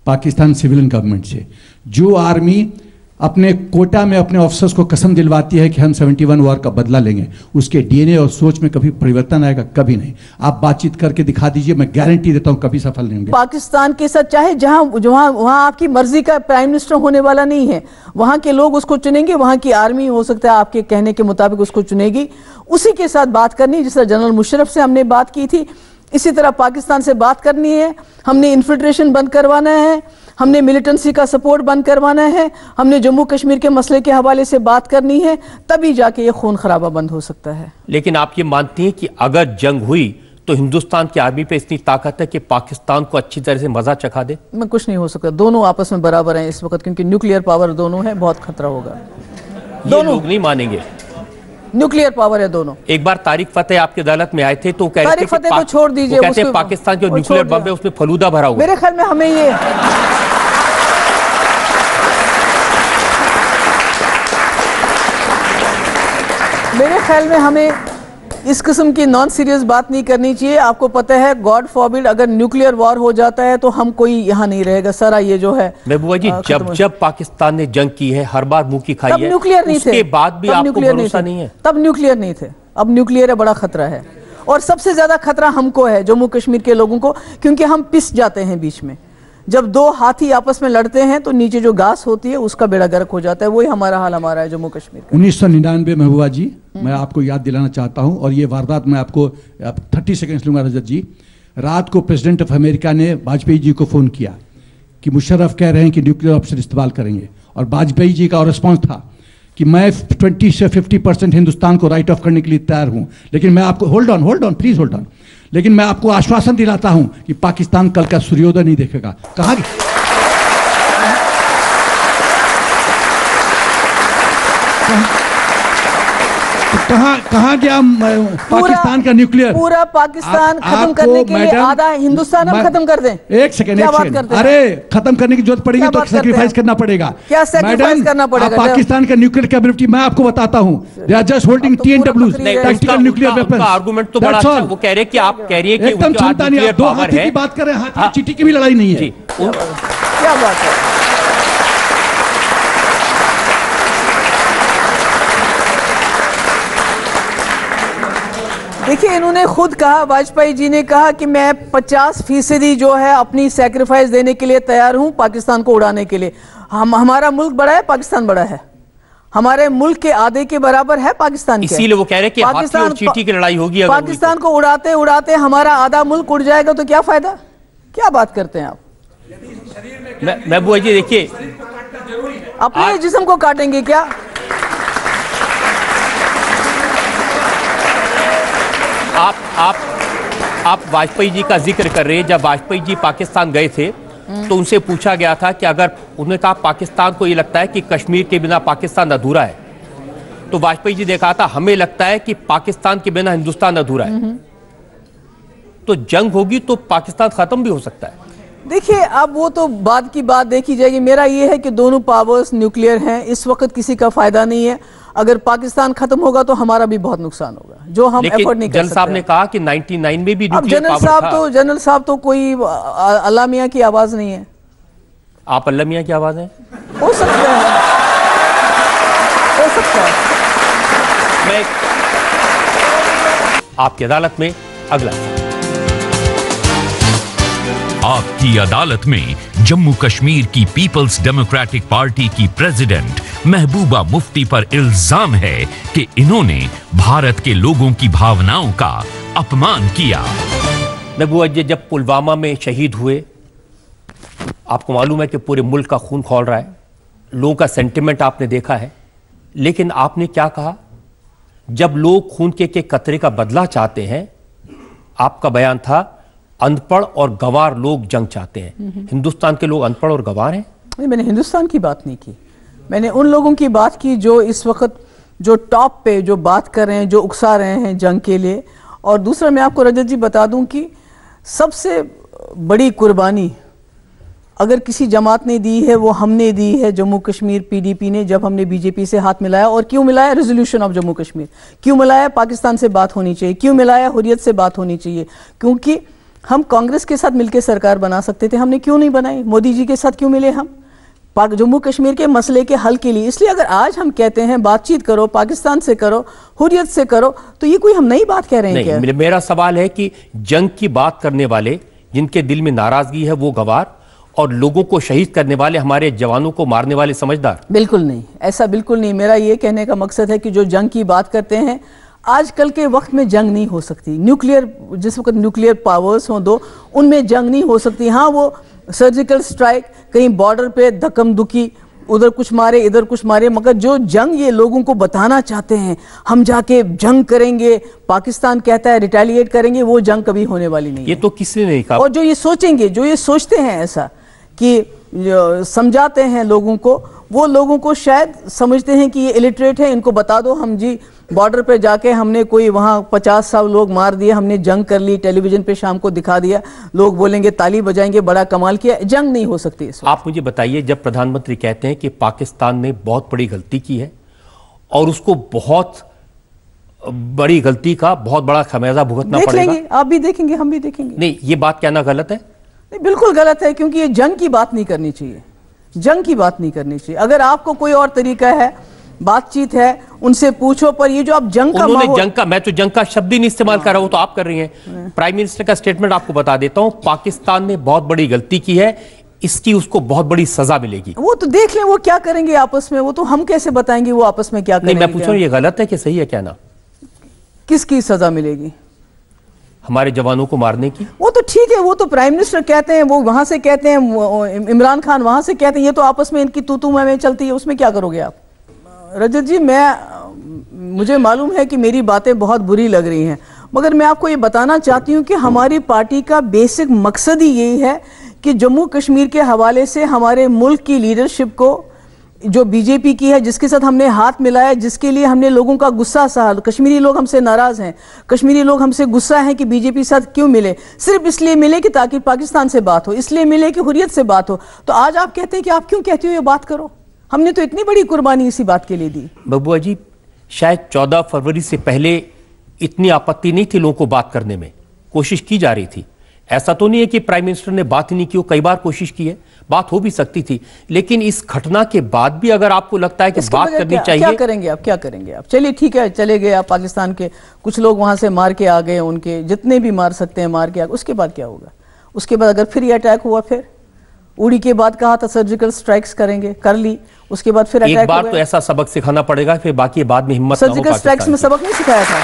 पाकिस्तान सिविलियन गवर्नमेंट से। जो आर्मी अपने कोटा में अपने ऑफिसर्स को कसम दिलवाती है कि हम 71 वॉर का बदला लेंगे, उसके डीएनए और सोच में कभी परिवर्तन आएगा? कभी नहीं। आप बातचीत करके दिखा दीजिए, मैं गारंटी देता हूं कभी सफल नहीं होंगे। पाकिस्तान के साथ चाहे वहां आपकी मर्जी का प्राइम मिनिस्टर होने वाला नहीं है, वहां के लोग उसको चुनेंगे, वहां की आर्मी हो सकता है आपके कहने के मुताबिक उसको चुनेगी, उसी के साथ बात करनी है। जिस तरह जनरल मुशर्रफ से हमने बात की थी, इसी तरह पाकिस्तान से बात करनी है। हमने इन्फिल्ट्रेशन बंद करवाना है, हमने मिलिटेंसी का सपोर्ट बंद करवाना है, हमने जम्मू कश्मीर के मसले के हवाले से बात करनी है, तभी जाके ये खून खराबा बंद हो सकता है। लेकिन आप ये मानती हैं कि अगर जंग हुई तो हिंदुस्तान की आर्मी पे इतनी ताकत है कि पाकिस्तान को अच्छी तरह से मजा चखा दे? मैं कुछ नहीं हो सकता, दोनों आपस में बराबर हैं इस वक्त, क्योंकि न्यूक्लियर पावर दोनों है, बहुत खतरा होगा। दोनों लोग नहीं मानेंगे, न्यूक्लियर पावर है दोनों। एक बार तारिक फतेह आपकी अदालत में आए थे तो कह रहे थे कि को छोड़ दीजिए, कहते हैं पाकिस्तान के न्यूक्लियर बम है उसमें फलूदा भरा हुआ। मेरे ख्याल में हमें ये हमें इस किस्म की नॉन सीरियस बात नहीं करनी चाहिए। आपको पता है, गॉड फॉरबिड, अगर न्यूक्लियर वॉर हो जाता है तो हम कोई यहाँ नहीं रहेगा। सारा ये जो है महबूबा जी, जब पाकिस्तान ने जंग की है, हर बार मुंह की खाई है, न्यूक्लियर नहीं थे, उसके बाद भी आपको भरोसा नहीं है? तब न्यूक्लियर नहीं थे, अब न्यूक्लियर है, बड़ा खतरा है। और सबसे ज्यादा खतरा हमको है, जम्मू कश्मीर के लोगों को, क्योंकि हम पिस जाते हैं बीच में। जब दो हाथी आपस में लड़ते हैं तो नीचे जो घास होती है उसका बेड़ा गर्क हो जाता है। वही हमारा हाल हमारा है जम्मू कश्मीर का। 1999 महबूबा जी, मैं आपको याद दिलाना चाहता हूं, और ये वारदात मैं आपको 30 सेकंड्स लूंगा रजत जी। रात को प्रेसिडेंट ऑफ अमेरिका ने वाजपेयी जी को फोन किया कि मुशर्रफ कह रहे हैं कि न्यूक्लियर ऑप्शन इस्तेमाल करेंगे, और वाजपेयी जी का रिस्पॉन्स था कि मैं 20 से 50% हिंदुस्तान को राइट ऑफ करने के लिए तैयार हूं, लेकिन मैं आपको hold on please hold on, लेकिन मैं आपको आश्वासन दिलाता हूं कि पाकिस्तान कल का सूर्योदय नहीं देखेगा। कहा कहाँ गया पाकिस्तान का न्यूक्लियर? पूरा पाकिस्तान खत्म करने के लिए आधा हिंदुस्तान हम खत्म कर दें? एक सेकंड, अरे खत्म करने की जरूरत पड़ेगी तो सैक्रिफाइस करना पड़ेगा। क्या सैक्रिफाइस करना पड़ेगा? पाकिस्तान का न्यूक्लियर कैपेबिलिटी मैं आपको बताता हूँ, they are just holding TNWs, tactical nuclear weapons. Argument तो बड़ा अच्छा है, वो कह रहे कि आप कह रही है कि एकदम क्षमता नहीं, दो हाथी की बात कर रहे हैं, हाथी चींटी की भी लड़ाई नहीं है। क्या बात है? देखिए, इन्होंने खुद कहा, वाजपेयी जी ने कहा कि मैं 50% जो है अपनी सैक्रिफाइस देने के लिए तैयार हूं पाकिस्तान को उड़ाने के लिए। हमारा मुल्क बड़ा है, पाकिस्तान बड़ा है, हमारे मुल्क के आधे के बराबर है पाकिस्तान के। इसीलिए वो कह रहे हैं कि हाथी और चींटी की लड़ाई होगी। पाकिस्तान को उड़ाते उड़ाते हमारा आधा मुल्क उड़ जाएगा तो क्या फायदा? क्या बात करते हैं आप? महबूबा जी देखिए, अपने जिस्म को काटेंगे क्या? आप वाजपेयी जी का जिक्र कर रहे हैं। जब वाजपेयी जी पाकिस्तान गए थे तो उनसे पूछा गया था कि अगर उन्होंने कहा पाकिस्तान को ये लगता है कि कश्मीर के बिना पाकिस्तान अधूरा है, तो वाजपेयी जी ने कहा था हमें लगता है कि पाकिस्तान के बिना हिंदुस्तान अधूरा है। तो जंग होगी तो पाकिस्तान खत्म भी हो सकता है। देखिए, अब वो तो बाद की बात देखी जाएगी। मेरा ये है कि दोनों पावर्स न्यूक्लियर हैं, इस वक्त किसी का फायदा नहीं है। अगर पाकिस्तान खत्म होगा तो हमारा भी बहुत नुकसान होगा, जो हम एफर्ट नहीं कर सकते। जनरल साहब ने कहा कि 99 में भी न्यूक्लियर पावर था। जनरल साहब तो कोई अल्लाह मियां की आवाज नहीं है। आप अल्लाह मियां की आवाज हैं? हो सकता है, हो सकता है। मैं आपकी अदालत में अगला, आपकी अदालत में जम्मू कश्मीर की पीपल्स डेमोक्रेटिक पार्टी की प्रेसिडेंट महबूबा मुफ्ती पर इल्जाम है कि इन्होंने भारत के लोगों की भावनाओं का अपमान किया। महबूबा जी, जब पुलवामा में शहीद हुए, आपको मालूम है कि पूरे मुल्क का खून खौल रहा है, लोगों का सेंटिमेंट आपने देखा है, लेकिन आपने क्या कहा? जब लोग खून के कतरे का बदला चाहते हैं, आपका बयान था अनपढ़ और गंवार लोग जंग चाहते हैं। हिंदुस्तान के लोग अनपढ़ और गंवार हैं? नहीं, मैंने हिंदुस्तान की बात नहीं की, मैंने उन लोगों की बात की जो इस वक्त जो टॉप पे जो बात कर रहे हैं, जो उकसा रहे हैं जंग के लिए। और दूसरा मैं आपको रजत जी बता दूं कि सबसे बड़ी कुर्बानी अगर किसी जमात ने दी है वो हमने दी है, जम्मू कश्मीर PDP ने, जब हमने BJP से हाथ मिलाया। और क्यों मिलाया? रेजोल्यूशन ऑफ जम्मू कश्मीर क्यों मिलाया? पाकिस्तान से बात होनी चाहिए। क्यों मिलाया? हुर्रियत से बात होनी चाहिए। क्योंकि हम कांग्रेस के साथ मिलकर सरकार बना सकते थे, हमने क्यों नहीं बनाई? मोदी जी के साथ क्यों मिले हम जम्मू कश्मीर के मसले के हल के लिए? इसलिए अगर आज हम कहते हैं बातचीत करो, पाकिस्तान से करो, हुर्रियत से करो, तो ये कोई हम नई बात कह रहे हैं क्या? मेरा सवाल है कि जंग की बात करने वाले जिनके दिल में नाराजगी है वो गवार, और लोगों को शहीद करने वाले, हमारे जवानों को मारने वाले समझदार? बिल्कुल नहीं, ऐसा बिल्कुल नहीं। मेरा ये कहने का मकसद है कि जो जंग की बात करते हैं, आजकल के वक्त में जंग नहीं हो सकती। न्यूक्लियर, जिस वक्त न्यूक्लियर पावर्स हों दो, उनमें जंग नहीं हो सकती। हाँ, वो सर्जिकल स्ट्राइक, कहीं बॉर्डर पे धक्कम दुखी, उधर कुछ मारे इधर कुछ मारे, मगर जो जंग ये लोगों को बताना चाहते हैं हम जाके जंग करेंगे, पाकिस्तान कहता है रिटेलिएट करेंगे, वो जंग कभी होने वाली नहीं। ये तो किसी ने नहीं कहा। और जो ये सोचेंगे, जो ये सोचते हैं ऐसा कि समझाते हैं लोगों को, वो लोगों को शायद समझते हैं कि ये इलिटरेट है, इनको बता दो हम जी बॉर्डर पे जाके हमने कोई वहाँ 50 लोग मार दिए, हमने जंग कर ली, टेलीविजन पे शाम को दिखा दिया, लोग बोलेंगे ताली बजाएंगे, बड़ा कमाल किया। जंग नहीं हो सकती। आप मुझे बताइए, जब प्रधानमंत्री कहते हैं कि पाकिस्तान ने बहुत बड़ी गलती की है और उसको बहुत बड़ी गलती का बहुत बड़ा खमियाजा भुगतना पड़ेगा, आप भी देखेंगे, हम भी देखेंगे। नहीं, ये बात कहना गलत है? नहीं, बिल्कुल गलत है, क्योंकि ये जंग की बात नहीं करनी चाहिए, जंग की बात नहीं करनी चाहिए। अगर आपको कोई और तरीका है, बातचीत है, उनसे पूछो। पर ये जो आप जंग का माहौल, जंग का, मैं तो जंग का शब्द ही नहीं इस्तेमाल कर रहा हूं, तो आप कर रही हैं। प्राइम मिनिस्टर का स्टेटमेंट आपको बता देता हूं, पाकिस्तान ने बहुत बड़ी गलती की है, इसकी उसको बहुत बड़ी सजा मिलेगी। वो तो देख लें वो क्या करेंगे आपस में, वो तो हम कैसे बताएंगे वो आपस में क्या करेंगे। नहीं, मैं पूछ रहा हूं ये गलत है कि सही है कहना? किसकी सजा मिलेगी? हमारे जवानों को मारने की? वो तो ठीक है, वो तो प्राइम मिनिस्टर कहते हैं, वो वहां से कहते हैं, इमरान खान वहां से कहते हैं, ये तो आपस में इनकी तू में चलती है, उसमें क्या करोगे आप? रजत जी, मुझे मालूम है कि मेरी बातें बहुत बुरी लग रही हैं, मगर मैं आपको ये बताना चाहती हूँ कि हमारी पार्टी का बेसिक मकसद ही यही है कि जम्मू कश्मीर के हवाले से हमारे मुल्क की लीडरशिप को, जो बीजेपी की है, जिसके साथ हमने हाथ मिलाया, जिसके लिए हमने लोगों का गुस्सा सहा, कश्मीरी लोग हमसे नाराज हैं, कश्मीरी लोग हमसे गुस्सा हैं कि बीजेपी साथ क्यों मिले, सिर्फ इसलिए मिले कि ताकि पाकिस्तान से बात हो, इसलिए मिले कि हुर्रियत से बात हो। तो आज आप कहते हैं कि आप क्यों कहते हो ये बात करो? हमने तो इतनी बड़ी कुर्बानी इसी बात के लिए दी। बबुआ जी, शायद 14 फरवरी से पहले इतनी आपत्ति नहीं थी लोगों को बात करने में, कोशिश की जा रही थी। ऐसा तो नहीं है कि प्राइम मिनिस्टर ने बात ही नहीं की, कई बार कोशिश की है, बात हो भी सकती थी, लेकिन इस घटना के बाद भी अगर आपको लगता है कि बात करनी चाहिए, क्या करेंगे आप? क्या करेंगे आप? चलिए ठीक है, चले गए आप पाकिस्तान के, कुछ लोग वहां से मार के आ गए, उनके जितने भी मार सकते हैं मार के आ गए, उसके बाद क्या होगा? उसके बाद अगर फिर ये अटैक हुआ, फिर उड़ी के बाद कहा था सर्जिकल स्ट्राइक्स करेंगे, कर ली, उसके बाद फिर एक बार तो ऐसा सबक सिखाना पड़ेगा, फिर बाकी बाद में हिम्मत। सर्जिकल स्ट्राइक्स में सबक नहीं सिखाया था?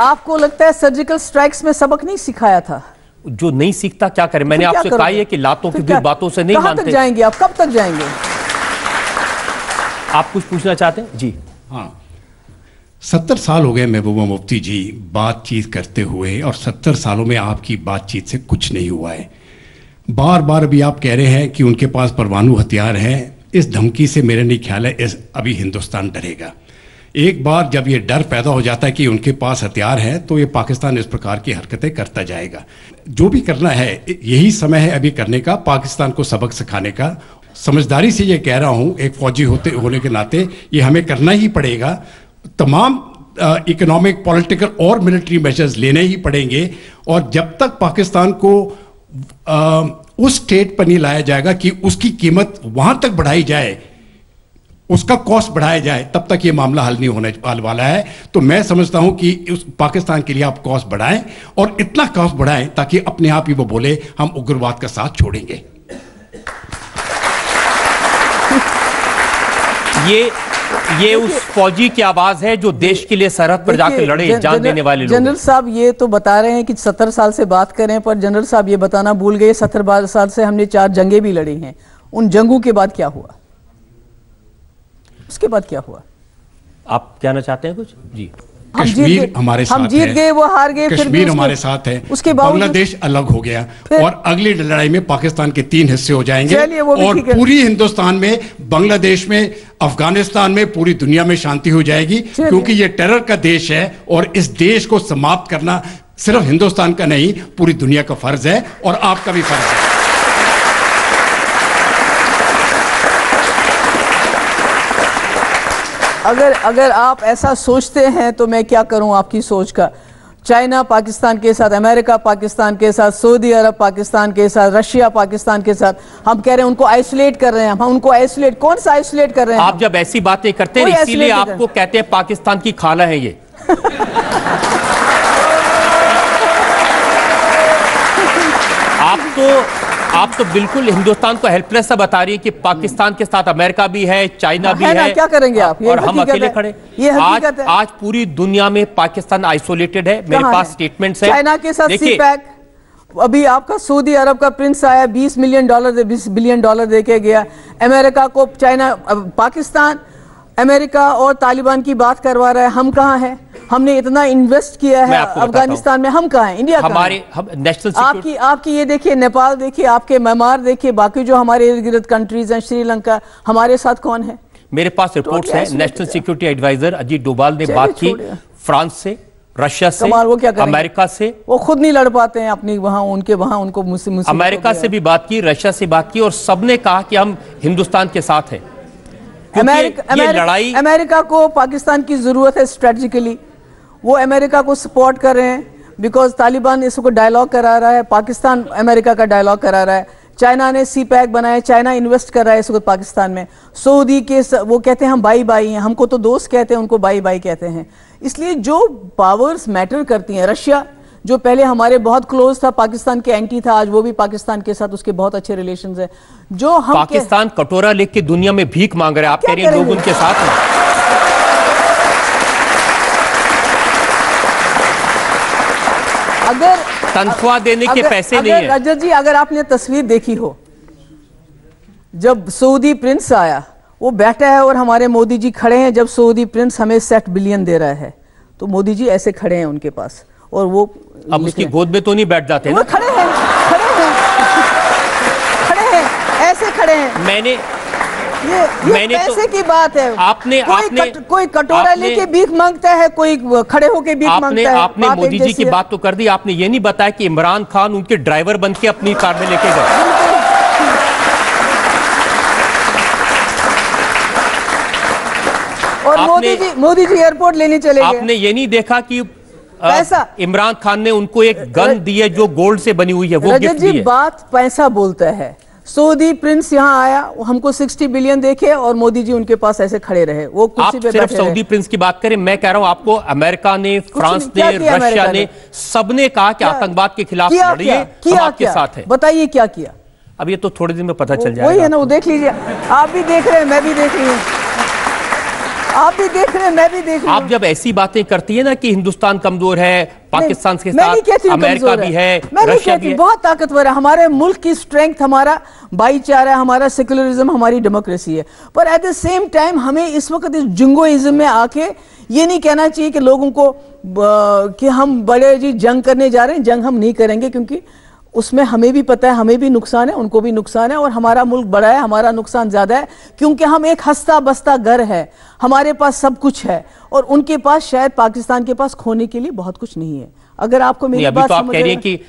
आपको लगता है सर्जिकल स्ट्राइक्स में सबक नहीं सिखाया था? जो नहीं सीखता क्या करे? मैंने आपसे कहा है कि लातों की बातों से नहीं मानते। कहां तक जाएंगे आप? कब तक जाएंगे? आप कुछ पूछना चाहते हैं? जी हाँ, 70 साल हो गए महबूबा मुफ्ती जी बातचीत करते हुए, और 70 सालों में आपकी बातचीत से कुछ नहीं हुआ है। बार बार अभी आप कह रहे हैं कि उनके पास परमाणु हथियार है। इस धमकी से मेरा नहीं ख्याल है अभी हिंदुस्तान डरेगा। एक बार जब ये डर पैदा हो जाता है कि उनके पास हथियार है, तो ये पाकिस्तान इस प्रकार की हरकतें करता जाएगा। जो भी करना है, यही समय है अभी करने का, पाकिस्तान को सबक सिखाने का। समझदारी से ये कह रहा हूँ, एक फौजी होने के नाते ये हमें करना ही पड़ेगा। तमाम इकोनॉमिक, पॉलिटिकल और मिलिट्री मेजर्स लेने ही पड़ेंगे, और जब तक पाकिस्तान को उस स्टेट पर नहीं लाया जाएगा कि उसकी कीमत वहां तक बढ़ाई जाए, उसका कॉस्ट बढ़ाया जाए, तब तक ये मामला हल नहीं होने वाला है। तो मैं समझता हूं कि उस पाकिस्तान के लिए आप कॉस्ट बढ़ाएं, और इतना कॉस्ट बढ़ाएं ताकि अपने आप ही वो बोले हम उग्रवाद का साथ छोड़ेंगे। ये उस फौजी की आवाज है जो देश के लिए सरहद पर जाकर लड़े, जान देने वाले लोग। जनरल साहब ये तो बता रहे हैं कि 70 साल से बात करें, पर जनरल साहब ये बताना भूल गए 70 साल से हमने 4 जंगें भी लड़ी हैं। उन जंगों के बाद क्या हुआ? उसके बाद क्या हुआ? आप कहना चाहते हैं कुछ? जी, कश्मीर हमारे साथ है, हम जीत गए, वो हार गए, कश्मीर हमारे साथ है, उसके बाद बांग्लादेश अलग हो गया, और अगली लड़ाई में पाकिस्तान के 3 हिस्से हो जाएंगे, और पूरी हिंदुस्तान में, बांग्लादेश में, अफगानिस्तान में, पूरी दुनिया में शांति हो जाएगी, क्योंकि ये टेरर का देश है, और इस देश को समाप्त करना सिर्फ हिंदुस्तान का नहीं, पूरी दुनिया का फर्ज है, और आपका भी फर्ज है। अगर आप ऐसा सोचते हैं तो मैं क्या करूं आपकी सोच का। चाइना पाकिस्तान के साथ, अमेरिका पाकिस्तान के साथ, सऊदी अरब पाकिस्तान के साथ, रशिया पाकिस्तान के साथ, हम कह रहे हैं उनको आइसोलेट कर रहे हैं। हम उनको आइसोलेट, कौन सा आइसोलेट कर रहे हैं? आप जब ऐसी बातें करते हैं इसीलिए आपको कहते हैं पाकिस्तान की खाला है ये। आप तो बिल्कुल हिंदुस्तान को हेल्पलेस सा बता रही है कि पाकिस्तान के साथ अमेरिका भी है, चाइना भी है, क्या करेंगे आप? और हम अकेले खड़े। आज पूरी दुनिया में पाकिस्तान आइसोलेटेड है। मेरे पास स्टेटमेंट्स है। चाइना के साथ सीपैक, अभी आपका सऊदी अरब का प्रिंस आया, $20 बिलियन दे के गया। अमेरिका को चाइना, पाकिस्तान अमेरिका और तालिबान की बात करवा रहा है। हम कहाँ हैं? हमने इतना इन्वेस्ट किया है अफगानिस्तान में, हम कहाँ हैं? इंडिया हमारे नेशनल आपकी ये देखिए, नेपाल देखिए, आपके म्यांमार देखिए, बाकी जो हमारे इर्द गिर्द कंट्रीज हैं, श्रीलंका, हमारे साथ कौन है? मेरे पास रिपोर्ट्स है। National security adviser Ajit Doval ने बात की फ्रांस से, रशिया से, अमेरिका से। वो खुद नहीं लड़ पाते हैं अपनी उनको अमेरिका से भी बात की, रशिया से बात की, और सबने कहा कि हम हिंदुस्तान के साथ हैं। अमेरिका को पाकिस्तान की जरूरत है स्ट्रेटेजिकली। वो अमेरिका को सपोर्ट कर रहे हैं बिकॉज तालिबान इसको डायलॉग करा रहा है, पाकिस्तान अमेरिका का डायलॉग करा रहा है चाइना ने सी पैक बनाया, चाइना इन्वेस्ट कर रहा है इस वक्त पाकिस्तान में। सऊदी के वो कहते हैं हम बाई बाई हैं, हमको तो दोस्त कहते हैं, उनको बाई बाई कहते हैं। इसलिए जो पावर्स मैटर करती हैं, रशिया जो पहले हमारे बहुत क्लोज था, पाकिस्तान के एंटी था, आज वो भी पाकिस्तान के साथ उसके बहुत अच्छे रिलेशंस हैं। जो हम पाकिस्तान कटोरा लेके दुनिया में भीख मांग रहे हैं, आप कह रहे हैं लोग उनके साथ हैं। अगर तनख्वाह देने के पैसे नहीं है। रजत जी, अगर आपने तस्वीर देखी हो, जब सऊदी प्रिंस आया, वो बैठा है और हमारे मोदी जी खड़े हैं। जब सऊदी प्रिंस हमें 60 बिलियन दे रहा है तो मोदी जी ऐसे खड़े हैं उनके पास, और वो अब उसकी गोद में तो नहीं बैठ जाते ना? वो खड़े हैं, ऐसे खड़े हैं। मैंने पैसे की बात है। कोई कटोरा लेके भीख मांगता है, कोई खड़े होके भीख मांगता है। आपने मोदी जी की बात तो कर दी, आपने ये नहीं बताया कि इमरान खान उनके ड्राइवर बन के अपनी कार में लेके गए। और मोदी जी एयरपोर्ट लेने चले गए। आपने ये नहीं देखा कि पैसा इमरान खान ने उनको एक गन दी है जो गोल्ड से बनी हुई है, वो गिफ्ट दी है। बात पैसा बोलता है। सऊदी प्रिंस यहाँ आया, हमको 60 बिलियन देखे और मोदी जी उनके पास ऐसे खड़े रहे। वो कुर्सी पे सिर्फ सऊदी प्रिंस की बात करें, मैं कह रहा हूं आपको अमेरिका ने, फ्रांस ने, रशिया ने, सबने कहा कि आतंकवाद के खिलाफ लड़िए, हम आपके साथ हैं। बताइए क्या किया? अब ये तो थोड़े दिन में पता चल जाएगा। वही है ना, वो देख लीजिए। आप भी देख रहे हैं, मैं भी देख रही हूँ, आप भी देख रहे हैं, मैं भी देख रही हूं। आप जब ऐसी बातें करती है ना कि हिंदुस्तान कमजोर है, पाकिस्तान के साथ अमेरिका भी है, रशिया भी है, बहुत ताकतवर है। हमारे मुल्क की स्ट्रेंथ, हमारा भाईचारा, हमारा सेक्युलरिज्म, हमारी डेमोक्रेसी है। पर एट द सेम टाइम हमें इस वक्त इस जिंगोइज्म में आके ये नहीं कहना चाहिए कि लोगों को कि हम बड़े जी जंग करने जा रहे हैं। जंग हम नहीं करेंगे, क्योंकि उसमें हमें भी पता है, हमें भी नुकसान है, उनको भी नुकसान है, और हमारा मुल्क बड़ा है, हमारा नुकसान ज्यादा है, क्योंकि हम एक हंसता बसता घर है, हमारे पास सब कुछ है, और उनके पास शायद पाकिस्तान के पास खोने के लिए बहुत कुछ नहीं है। अगर आपको मेरी बात तो आप कह रही हैं कि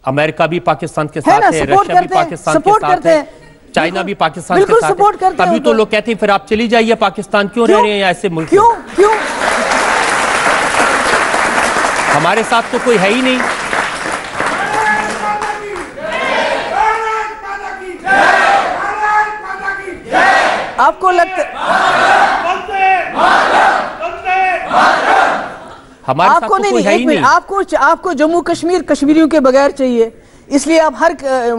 अमेरिका भी पाकिस्तान के साथ है, रशिया भी पाकिस्तान के साथ है, चाइना भी पाकिस्तान के साथ है, तभी तो लोग कहते हैं फिर आप चली जाइए पाकिस्तान, क्यों रह रहे हैं ऐसे मुल्क? क्यों हमारे साथ तो कोई है ही नहीं। आपको लगता हमारे साथ तो कोई है ही नहीं। आपको जम्मू कश्मीर कश्मीरियों के बगैर चाहिए, इसलिए आप हर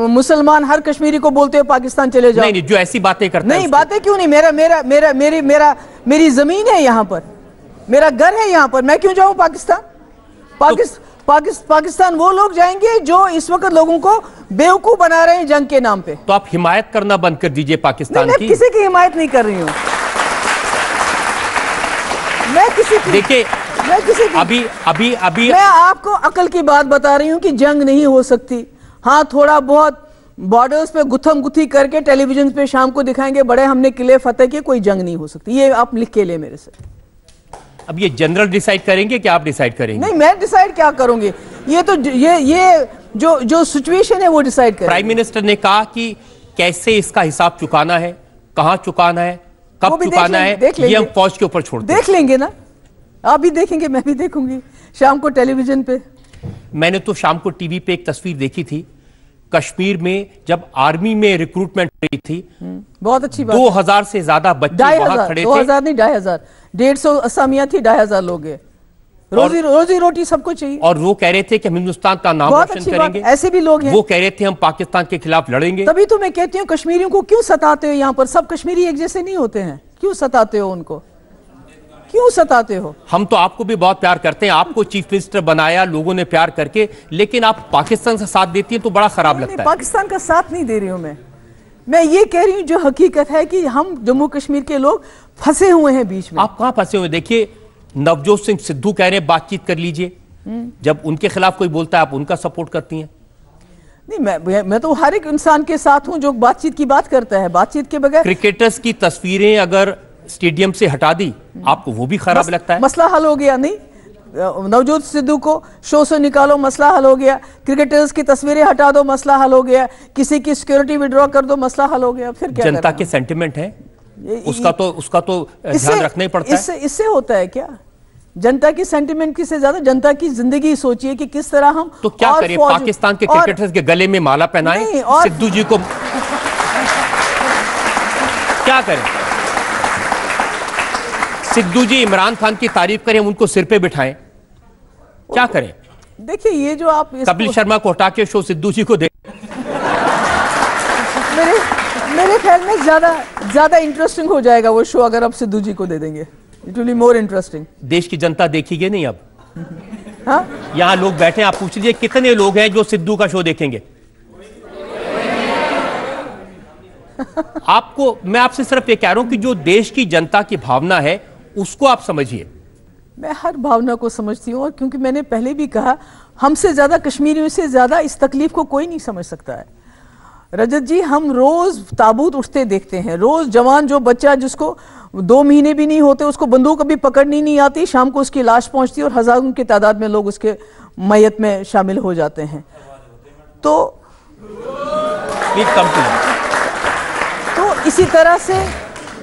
मुसलमान हर कश्मीरी को बोलते हो पाकिस्तान चले जाओ। नहीं, जो ऐसी बातें करते हैं। नहीं, बातें क्यों नहीं? मेरी जमीन है यहाँ पर, मेरा घर है यहाँ पर, मैं क्यों जाऊं पाकिस्तान? पाकिस्तान वो लोग जाएंगे जो इस वक्त लोगों को बेवकूफ बना रहे हैं जंग के नाम पे। तो आप हिमायत करना बंद कर दीजिए पाकिस्तान की। मैं किसी की हिमायत नहीं कर रही हूँ, मैं किसी की, देखिए मैं किसी की अभी मैं आपको अकल की बात बता रही हूँ कि जंग नहीं हो सकती। हाँ, थोड़ा बहुत बॉर्डर्स पे गुथम गुथी करके टेलीविजन पे शाम को दिखाएंगे बड़े हमने किले फतेह किए, कोई जंग नहीं हो सकती। ये आप लिख के ले मेरे से। अब ये जनरल डिसाइड करेंगे कि आप डिसाइड करेंगे? नहीं, मैं डिसाइड क्या करूंगी? ये तो ये जो सिचुएशन है वो डिसाइड करें। प्राइम मिनिस्टर ने कहा कि कैसे इसका हिसाब चुकाना है, कहां चुकाना है, कब चुकाना है, ये हम फौज के ऊपर छोड़ देख लेंगे ना। आप भी देखेंगे, मैं भी देखूंगी शाम को टेलीविजन पे। मैंने तो शाम को टीवी पे एक तस्वीर देखी थी, कश्मीर में जब आर्मी में रिक्रूटमेंट हुई थी, बहुत अच्छी बात, 2000 से ज्यादा बच्चे वहां खड़े थे। 2000 नहीं, 2500, 150 असामियां थी, 2500 लोग हैं। रोजी रोटी सबको चाहिए। और वो कह रहे थे कि हम हिंदुस्तान का नाम रोशन करेंगे। ऐसे भी लोग हैं। वो कह रहे थे हम पाकिस्तान के खिलाफ लड़ेंगे। तभी तो मैं कहती हूँ कश्मीरियों को क्यों सताते हो? यहाँ पर सब कश्मीरी एक जैसे नहीं होते हैं, क्यों सताते हो उनको? क्यों सताते हो? हम तो आपको भी बहुत प्यार करते हैं, आपको चीफ मिनिस्टर बनाया लोगों ने प्यार करके, लेकिन आप पाकिस्तान से साथ देती हैं तो बड़ा खराब लगता है। पाकिस्तान का साथ नहीं दे रही हूं मैं ये कह रही हूं जो हकीकत है कि हम जम्मू कश्मीर के लोग फंसे हुए हैं बीच में। आप कहां फंसे हुए? देखिए, नवजोत सिंह सिद्धू कह रहे हैं बातचीत कर लीजिए, जब उनके खिलाफ कोई बोलता है आप उनका सपोर्ट करती हैं। नहीं, मैं तो हर एक इंसान के साथ हूं जो बातचीत की बात करता है। बातचीत के बगैर क्रिकेटर्स की तस्वीरें अगर स्टेडियम से हटा दी आपको वो भी खराब लगता है? मसला हल हो गया? नहीं, नवजोत सिद्धू को शो से निकालो, मसला हल हो गया। क्रिकेटर्स की तस्वीरें हटा दो, मसला हल हो गया। किसी की सिक्योरिटी विड्रॉ कर दो, मसला हल हो गया। फिर क्या? जनता के सेंटिमेंट है, उसका तो ध्यान रखना ही पड़ता है। इससे होता है क्या? जनता की सेंटिमेंट की से ज्यादा जनता की जिंदगी सोचिए कि किस तरह हम तो क्या करें, पाकिस्तान के क्रिकेटर्स के गले में माला पहनाएं, सिद्धू जी को क्या करें? सिद्धू जी इमरान खान की तारीफ करें, उनको सिर पे बिठाएं, क्या करें? देखिए ये जो आप कपिल शर्मा को हटा के शो सिद्धू जी को दे, मेरे ख्याल में ज्यादा इंटरेस्टिंग हो जाएगा वो शो अगर आप सिद्धू जी को दे देंगे। It will be more interesting. देश की जनता देखेगी नहीं अब। हाँ? यहां लोग बैठे, आप पूछ लीजिए कितने लोग हैं जो सिद्धू का शो देखेंगे? मैं आपसे सिर्फ ये कह रहा हूं कि जो देश की जनता की भावना है उसको आप समझिए। मैं हर भावना को समझती हूँ, और क्योंकि मैंने पहले भी कहा हमसे ज्यादा, कश्मीरियों से ज्यादा इस तकलीफ को कोई नहीं समझ सकता है। रजत जी, हम रोज ताबूत उठते देखते हैं, रोज जवान जो बच्चा जिसको 2 महीने भी नहीं होते उसको बंदूक कभी पकड़नी नहीं आती, शाम को उसकी लाश पहुंचती है और हजारों की तादाद में लोग उसके मैयत में शामिल हो जाते हैं। तो इसी तरह से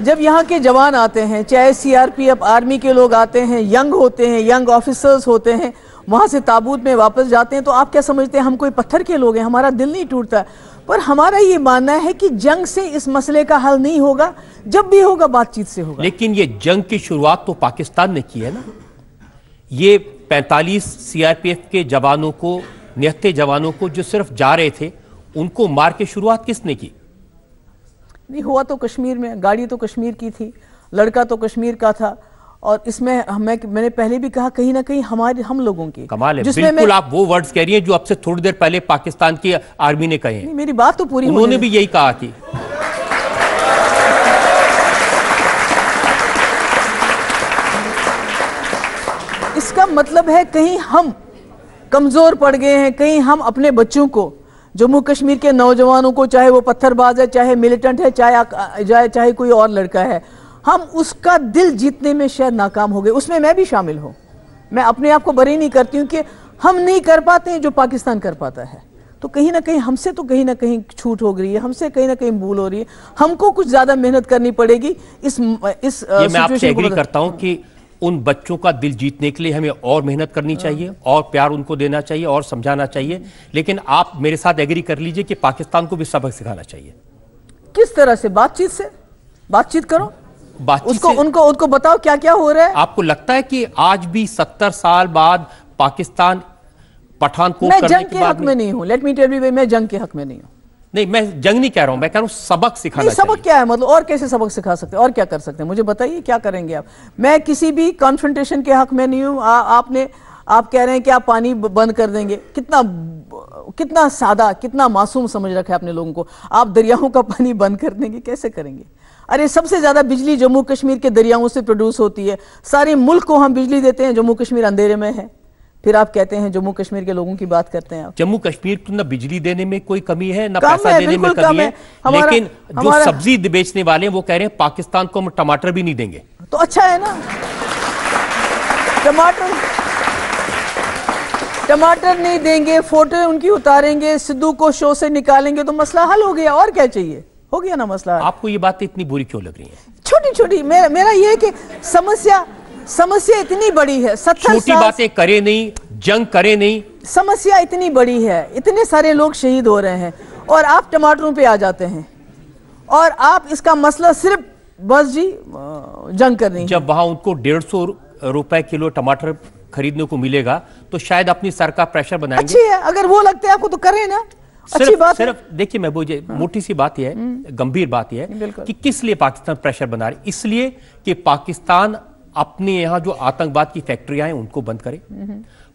जब यहाँ के जवान आते हैं, चाहे सीआरपीएफ आर्मी के लोग आते हैं, यंग होते हैं, यंग ऑफिसर्स होते हैं, वहां से ताबूत में वापस जाते हैं, तो आप क्या समझते हैं हम कोई पत्थर के लोग हैं? हमारा दिल नहीं टूटता। पर हमारा ये मानना है कि जंग से इस मसले का हल नहीं होगा, जब भी होगा बातचीत से होगा। लेकिन ये जंग की शुरुआत तो पाकिस्तान ने की है ना। ये 45 सीआरपीएफ के जवानों को, निहत्थे जवानों को जो सिर्फ जा रहे थे, उनको मार के शुरुआत किसने की? नहीं, हुआ तो कश्मीर में, गाड़ी तो कश्मीर की थी, लड़का तो कश्मीर का था, और इसमें मैंने पहले भी कहा कहीं ना कहीं हम लोगों की कमाल है। बिल्कुल आप वो वर्ड्स कह रही हैं जो अब से थोड़ी देर पहले पाकिस्तान की आर्मी ने कहे हैं। मेरी बात तो पूरी, उन्होंने भी यही कहा थी। इसका मतलब है कहीं हम कमजोर पड़ गए हैं, कहीं हम अपने बच्चों को, जम्मू कश्मीर के नौजवानों को, चाहे वो पत्थरबाज है, चाहे मिलिटेंट है, चाहे कोई और लड़का है, हम उसका दिल जीतने में शायद नाकाम हो गए। उसमें मैं भी शामिल हूं। मैं अपने आप को बरी नहीं करती हूं कि हम नहीं कर पाते हैं जो पाकिस्तान कर पाता है। तो कहीं ना कहीं हमसे तो कहीं ना कहीं छूट हो गई है, हमसे कहीं ना कहीं भूल हो रही है, हमको कुछ ज्यादा मेहनत करनी पड़ेगी। ये मैं आपसे एग्री करता हूं कि उन बच्चों का दिल जीतने के लिए हमें और मेहनत करनी चाहिए, और प्यार उनको देना चाहिए, और समझाना चाहिए। लेकिन आप मेरे साथ एग्री कर लीजिए कि पाकिस्तान को भी सबक सिखाना चाहिए। किस तरह से? बातचीत करो, उनको बताओ क्या क्या हो रहा है। आपको लगता है कि आज भी 70 साल बाद पाकिस्तान पठानकोट मैं जंग के हक में नहीं हूं, लेट मी टेल यू, मैं जंग के हक में नहीं हूं। नहीं, मैं जंग नहीं कह रहा हूं, मैं कह रहा हूं सबक सिखाना चाहिए। सबक क्या है मतलब? और कैसे सबक सिखा सकते हैं, और क्या कर सकते हैं? मुझे बताइए क्या करेंगे आप? मैं किसी भी कॉन्फ्रंटेशन के हक में नहीं हूं। आप कह रहे हैं कि आप पानी बंद कर देंगे। कितना सादा, कितना मासूम समझ रखा है अपने लोगों को। आप दरियाओं का पानी बंद कर देंगे, कैसे करेंगे? अरे सबसे ज्यादा बिजली जम्मू कश्मीर के दरियाओं से प्रोड्यूस होती है। सारे मुल्क को हम बिजली देते हैं, जम्मू कश्मीर अंधेरे में है। फिर आप कहते हैं जम्मू कश्मीर के लोगों की बात करते हैं आप। जम्मू कश्मीर को ना बिजली देने में कोई कमी है, ना पैसा देने में कमी है, लेकिन जो सब्जी बेचने वाले हैं वो कह रहे हैं पाकिस्तान को हम टमाटर भी नहीं देंगे। तो अच्छा है ना, टमाटर नहीं देंगे, फोटो उनकी उतारेंगे, सिद्धू को शो से निकालेंगे, तो मसला हल हो गया। और क्या चाहिए? हो गया ना मसला। आपको ये बातें इतनी बुरी क्यों लग रही हैं? छोटी छोटी, मेरा ये है कि समस्या इतनी बड़ी है। 70 छोटी बातें करे नहीं, जंग करे नहीं, समस्या इतनी बड़ी है, इतने सारे लोग शहीद हो रहे हैं, और आप टमाटरों पे आ जाते हैं, और आप इसका मसला सिर्फ बस जी जंग करनी। जब वहां उनको 150 रुपए किलो टमाटर खरीदने को मिलेगा तो शायद अपनी सरकार प्रेशर बनाएंगे। अच्छी है, अगर वो लगते हैं आपको तो करें ना, अच्छी बात है। सिर्फ देखिए मैं मुझे मोटी सी बात यह है, गंभीर बात यह है कि किस लिए पाकिस्तान प्रेशर बना रही? इसलिए कि पाकिस्तान अपने यहां जो आतंकवाद की फैक्ट्रियां हैं उनको बंद करे,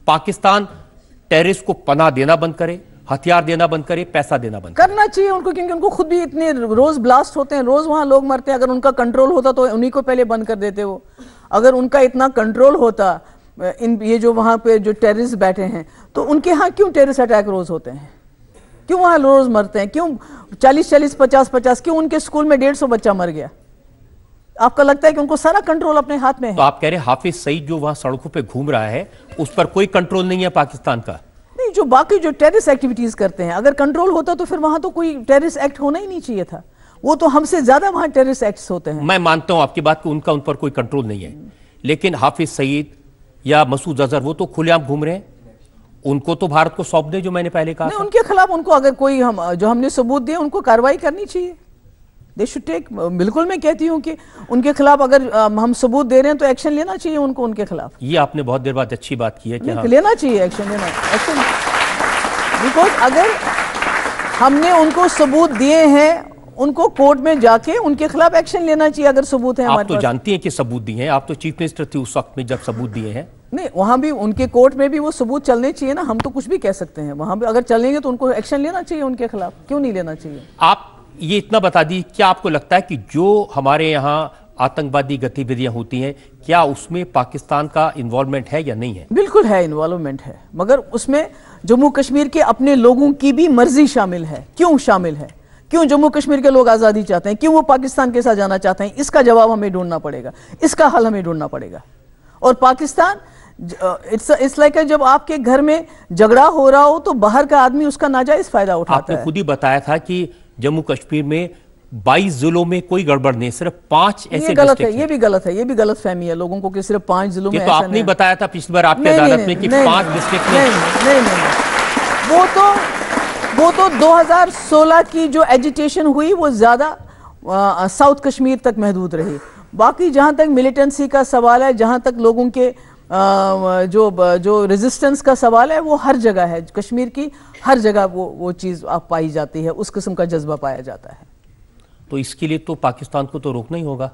पाकिस्तान टेररिस्ट को पनाह देना बंद करे, हथियार देना बंद करे, पैसा देना बंद करना चाहिए उनको, क्योंकि उनको खुद भी इतने रोज ब्लास्ट होते हैं, रोज वहां लोग मरते हैं। अगर उनका कंट्रोल होता तो उन्हीं को पहले बंद कर देते वो। अगर उनका इतना कंट्रोल होता, ये जो वहां पे जो टेररिस्ट बैठे हैं, तो उनके यहाँ क्यों टेररिस्ट अटैक रोज होते हैं? क्यों वहां रोज मरते हैं? क्यों 40-40, 50-50? क्यों उनके स्कूल में 150 बच्चा मर गया? आपका लगता है कि उनको सारा कंट्रोल अपने हाथ में है? तो आप कह रहे हैं हाफिज सईद जो वहां सड़कों पे घूम रहा है उस पर कोई कंट्रोल नहीं है पाकिस्तान का? नहीं, जो बाकी जो टेररिस्ट एक्टिविटीज करते हैं, अगर कंट्रोल होता तो फिर वहां तो कोई टेररिस्ट एक्ट होना ही नहीं चाहिए था। वो तो हमसे ज्यादा वहां टेररिस्ट एक्ट्स होते हैं। मैं मानता हूं आपकी बात कि उन पर कोई कंट्रोल नहीं है, लेकिन हाफिज सईद, या मसूद अजहर, वो तो खुलेआम घूम रहे हैं, उनको तो भारत को सौंप दे, जो मैंने पहले कहा। उनके खिलाफ उनको अगर कोई जो हमने सबूत दिए उनको कार्रवाई करनी चाहिए। दे शुड टेक, बिल्कुल मैं कहती हूँ कि उनके खिलाफ अगर हम सबूत दे रहे हैं तो एक्शन लेना चाहिए उनको, उनके खिलाफ। ये आपने बहुत देर बाद अच्छी बात की है कि हाँ, लेना चाहिए एक्शन, लेना एक्शन। बिकॉज अगर हमने उनको सबूत दिए हैं, उनको कोर्ट में जाके उनके खिलाफ एक्शन लेना चाहिए अगर सबूत है हमारे पास। आप तो जानती हैं कि सबूत दिए हैं, आप तो चीफ मिनिस्टर थी उस वक्त में जब सबूत दिए हैं। नहीं, वहां भी उनके कोर्ट में भी वो सबूत चलने चाहिए ना, हम तो कुछ भी कह सकते हैं, वहां भी अगर चलेंगे तो उनको एक्शन लेना चाहिए उनके खिलाफ, क्यों नहीं लेना चाहिए। आप ये इतना बता दी, क्या आपको लगता है कि जो हमारे यहाँ आतंकवादी गतिविधियां होती हैं, क्या उसमें पाकिस्तान का इन्वॉल्वमेंट है या नहीं है? बिल्कुल है, इन्वॉल्वमेंट है, मगर उसमें जम्मू कश्मीर के अपने लोगों की भी मर्जी शामिल है। क्यों शामिल है? क्यों जम्मू कश्मीर के लोग आज़ादी चाहते हैं? क्यों वो पाकिस्तान के साथ जाना चाहते हैं? इसका जवाब हमें ढूंढना पड़ेगा, इसका हल हमें ढूंढना पड़ेगा। और पाकिस्तान इट्स लाइक जब आपके घर में झगड़ा हो रहा हो तो बाहर का आदमी उसका नाजायज फायदा उठाता है। आपने खुद ही बताया था कि जम्मू कश्मीर में 22 जिलों में कोई गड़बड़ नहीं, सिर्फ 5 ऐसे गलत है, ये भी गलत है, ये भी गलत फहमी है लोगों को कि सिर्फ 5 जिलों में। तो आपने ही बताया था पिछली बार आपकी अदालत में कि 5 डिस्ट्रिक्ट में। नहीं, वो तो 2016 की जो एजिटेशन हुई वो ज्यादा साउथ कश्मीर तक महदूद रही। बाकी जहां तक मिलिटेंसी का सवाल है, जहां तक लोगों के जो रेजिस्टेंस का सवाल है, वो हर जगह है, कश्मीर की हर जगह वो चीज आप पाई जाती है, उस किस्म का जज्बा पाया जाता है। तो इसके लिए तो पाकिस्तान को तो रोकना ही होगा।